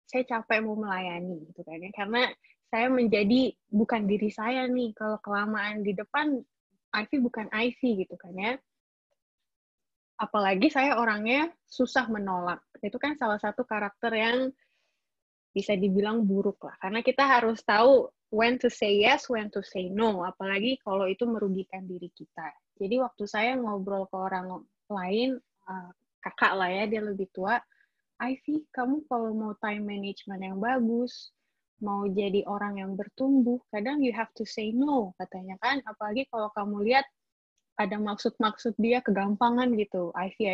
saya capek mau melayani gitu kan ya. Karena saya menjadi bukan diri saya nih. Kalau kelamaan di depan, Ivy bukan Ivy gitu kan ya. Apalagi saya orangnya susah menolak. Itu kan salah satu karakter yang bisa dibilang buruk lah. Karena kita harus tahu when to say yes, when to say no. Apalagi kalau itu merugikan diri kita. Jadi waktu saya ngobrol ke orang lain, kakak lah ya, dia lebih tua, Ivy, kamu kalau mau time management yang bagus, mau jadi orang yang bertumbuh, kadang you have to say no, katanya kan. Apalagi kalau kamu lihat ada maksud-maksud dia kegampangan gitu, Ivy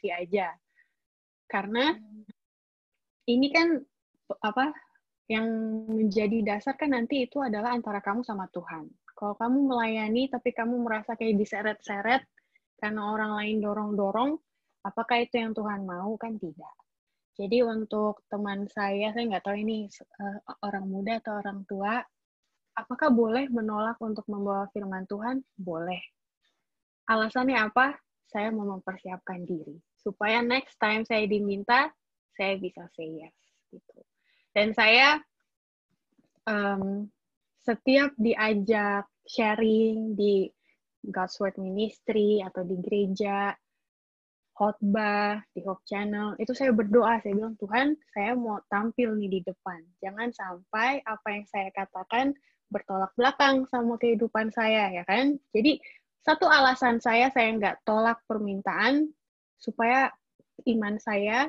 aja. Karena ini kan apa yang menjadi dasar kan nanti itu adalah antara kamu sama Tuhan. Kalau kamu melayani tapi kamu merasa kayak diseret-seret karena orang lain dorong-dorong, apakah itu yang Tuhan mau? Kan tidak. Jadi untuk teman saya nggak tahu ini orang muda atau orang tua, apakah boleh menolak untuk membawa firman Tuhan? Boleh. Alasannya apa? Saya mau mempersiapkan diri. Supaya next time saya diminta, saya bisa say yes. Gitu. Dan saya setiap diajak sharing di God's Word Ministry atau di gereja, khotbah, di Hope Channel, itu saya berdoa, saya bilang, Tuhan, saya mau tampil nih di depan. Jangan sampai apa yang saya katakan bertolak belakang sama kehidupan saya, ya kan? Jadi, satu alasan saya nggak tolak permintaan, supaya iman saya,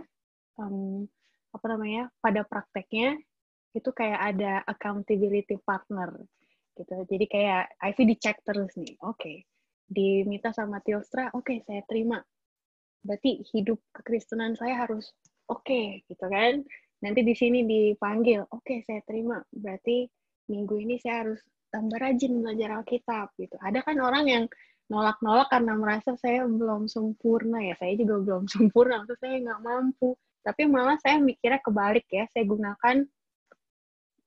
pada prakteknya, itu kayak ada accountability partner, gitu. Jadi kayak, Ivy dicek terus nih, oke. Diminta sama Tilstra, oke, saya terima. Berarti hidup kekristenan saya harus oke, gitu kan. Nanti di sini dipanggil, oke, saya terima. Berarti minggu ini saya harus tambah rajin belajar Alkitab, gitu. Ada kan orang yang nolak-nolak karena merasa saya belum sempurna ya. Saya juga belum sempurna, maksudnya saya nggak mampu. Tapi malah saya mikirnya kebalik ya. Saya gunakan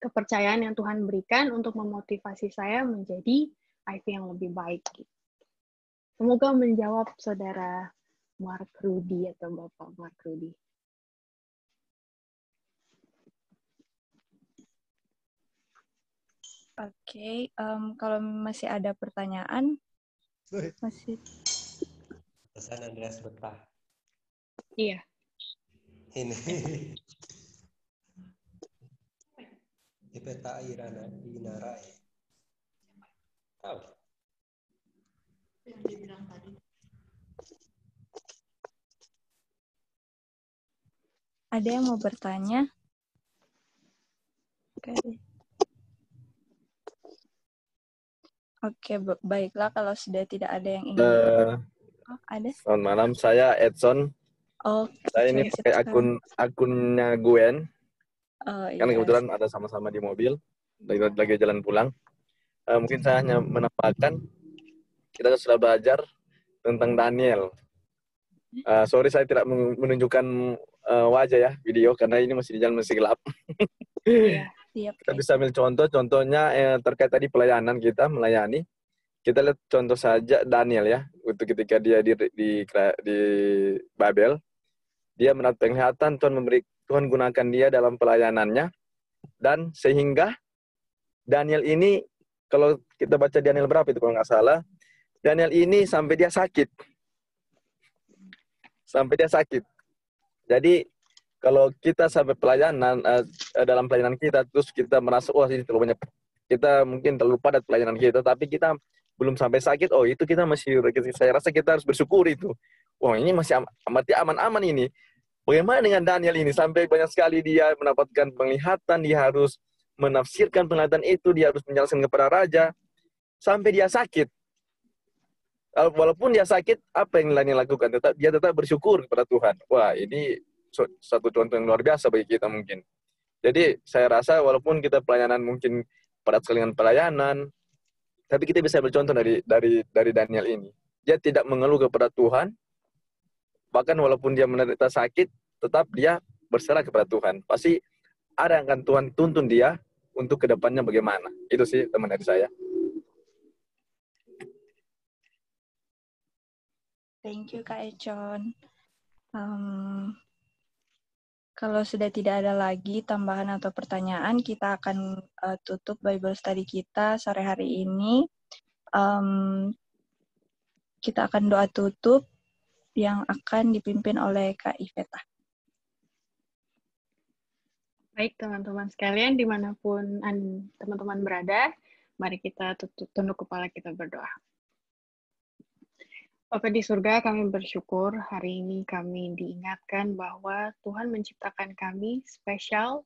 kepercayaan yang Tuhan berikan untuk memotivasi saya menjadi IV yang lebih baik. Semoga menjawab Saudara Mark Rudy atau Bapak Mark Rudy. Oke, kalau masih ada pertanyaan, masih Pesan Andreas Betah. Iya. Ini. Ipeta Irana Inarai. Tahu? Yang dibilang tadi. ada yang mau bertanya? Oke, baiklah kalau sudah tidak ada yang ingin. Ada? Selamat malam, saya Edson. Oh, Saya ini pakai akunnya Gwen. Oh, Kan kebetulan ada sama-sama di mobil, lagi jalan pulang. Mungkin saya hanya menambahkan, kita sudah belajar tentang Daniel. Sorry saya tidak menunjukkan wajah ya, video, karena ini masih di jalan, masih gelap. Iya. Kita bisa ambil contohnya terkait tadi pelayanan kita, melayani. Kita lihat contoh saja Daniel ya, untuk ketika dia di Babel, dia mendapat penglihatan, Tuhan gunakan dia dalam pelayanannya, dan sehingga Daniel ini, kalau kita baca Daniel berapa itu kalau nggak salah, Daniel ini sampai dia sakit. Jadi kalau kita sampai pelayanan, dalam pelayanan kita, terus kita merasa, wah ini terlalu banyak, kita mungkin terlalu padat pelayanan kita, tapi kita belum sampai sakit, itu kita masih, saya rasa kita harus bersyukur itu. Wah ini masih aman-aman ini. Bagaimana dengan Daniel ini? Sampai banyak sekali dia mendapatkan penglihatan, dia harus menafsirkan penglihatan itu, dia harus menjelaskan kepada raja, sampai dia sakit. Walaupun dia sakit, apa yang Daniel lakukan? Dia tetap bersyukur kepada Tuhan. Wah ini satu contoh yang luar biasa bagi kita mungkin. Jadi saya rasa walaupun kita pelayanan mungkin padat sekali dengan pelayanan, tapi kita bisa bercontoh dari Daniel ini. Dia tidak mengeluh kepada Tuhan, bahkan walaupun dia menderita sakit, tetap dia berserah kepada Tuhan. Pasti ada yang akan Tuhan tuntun dia untuk kedepannya bagaimana. Itu sih teman dari saya. Thank you Kak Econ. Kalau sudah tidak ada lagi tambahan atau pertanyaan, kita akan tutup Bible Study kita sore hari ini. Kita akan doa tutup yang akan dipimpin oleh Kak Iveta. Baik teman-teman sekalian, dimanapun teman-teman berada, mari kita tunduk kepala, kita berdoa. Bapa di surga, kami bersyukur hari ini kami diingatkan bahwa Tuhan menciptakan kami spesial,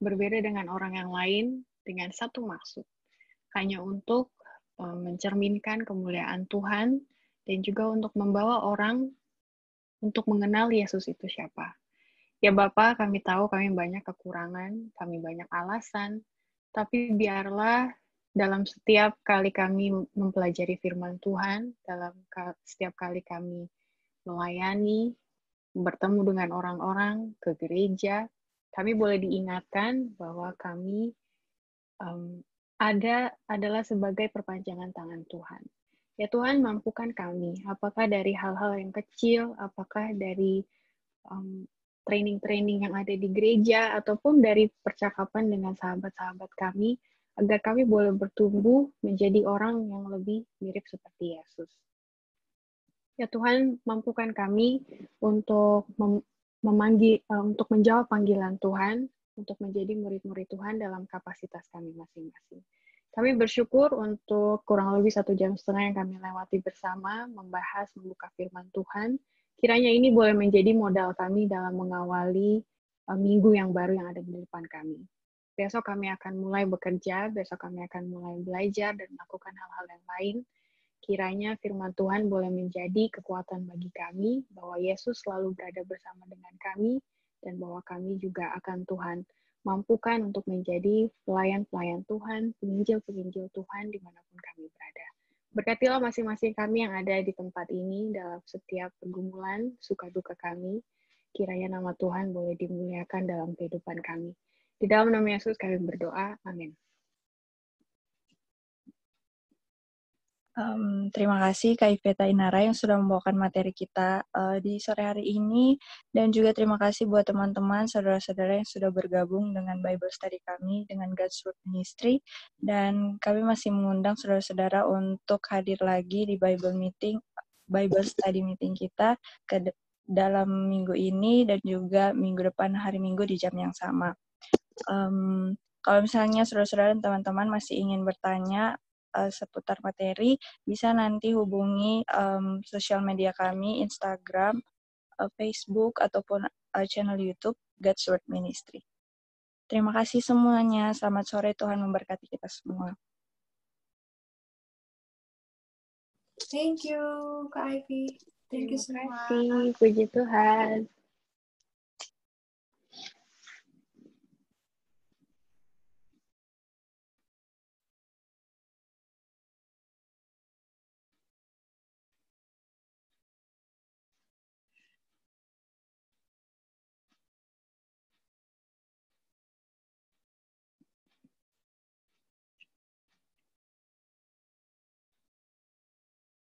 berbeda dengan orang yang lain, dengan satu maksud. Hanya untuk mencerminkan kemuliaan Tuhan, dan juga untuk membawa orang untuk mengenal Yesus itu siapa. Ya Bapa, kami tahu kami banyak kekurangan, kami banyak alasan, tapi biarlah dalam setiap kali kami mempelajari firman Tuhan, dalam setiap kali kami melayani, bertemu dengan orang-orang, ke gereja, kami boleh diingatkan bahwa kami adalah sebagai perpanjangan tangan Tuhan. Ya Tuhan, mampukan kami, apakah dari hal-hal yang kecil, apakah dari training-training yang ada di gereja, ataupun dari percakapan dengan sahabat-sahabat kami, agar kami boleh bertumbuh menjadi orang yang lebih mirip seperti Yesus. Ya Tuhan, mampukan kami untuk untuk menjawab panggilan Tuhan, untuk menjadi murid-murid Tuhan dalam kapasitas kami masing-masing. Kami bersyukur untuk kurang lebih 1,5 jam yang kami lewati bersama, membahas, membuka firman Tuhan. Kiranya ini boleh menjadi modal kami dalam mengawali minggu yang baru yang ada di depan kami. Besok kami akan mulai bekerja, besok kami akan mulai belajar dan melakukan hal-hal yang lain. Kiranya firman Tuhan boleh menjadi kekuatan bagi kami, bahwa Yesus selalu berada bersama dengan kami, dan bahwa kami juga akan Tuhan mampukan untuk menjadi pelayan-pelayan Tuhan, penginjil-penginjil Tuhan dimanapun kami berada. Berkatilah masing-masing kami yang ada di tempat ini dalam setiap pergumulan, suka duka kami. Kiranya nama Tuhan boleh dimuliakan dalam kehidupan kami. Di dalam nama Yesus kami berdoa. Amin. Terima kasih Kak Iveta Inara yang sudah membawakan materi kita di sore hari ini, dan juga terima kasih buat teman-teman, saudara-saudara yang sudah bergabung dengan Bible Study kami dengan God's Word Ministry, dan kami masih mengundang saudara-saudara untuk hadir lagi di Bible Study Meeting kita dalam minggu ini dan juga minggu depan hari Minggu di jam yang sama. Kalau misalnya saudara-saudara dan teman-teman masih ingin bertanya seputar materi, bisa nanti hubungi sosial media kami, Instagram, Facebook, ataupun channel YouTube God's Word Ministry. Terima kasih semuanya. Selamat sore, Tuhan memberkati kita semua. Thank you, Kak Ivy. Thank you Terima semua. kasih, puji Tuhan.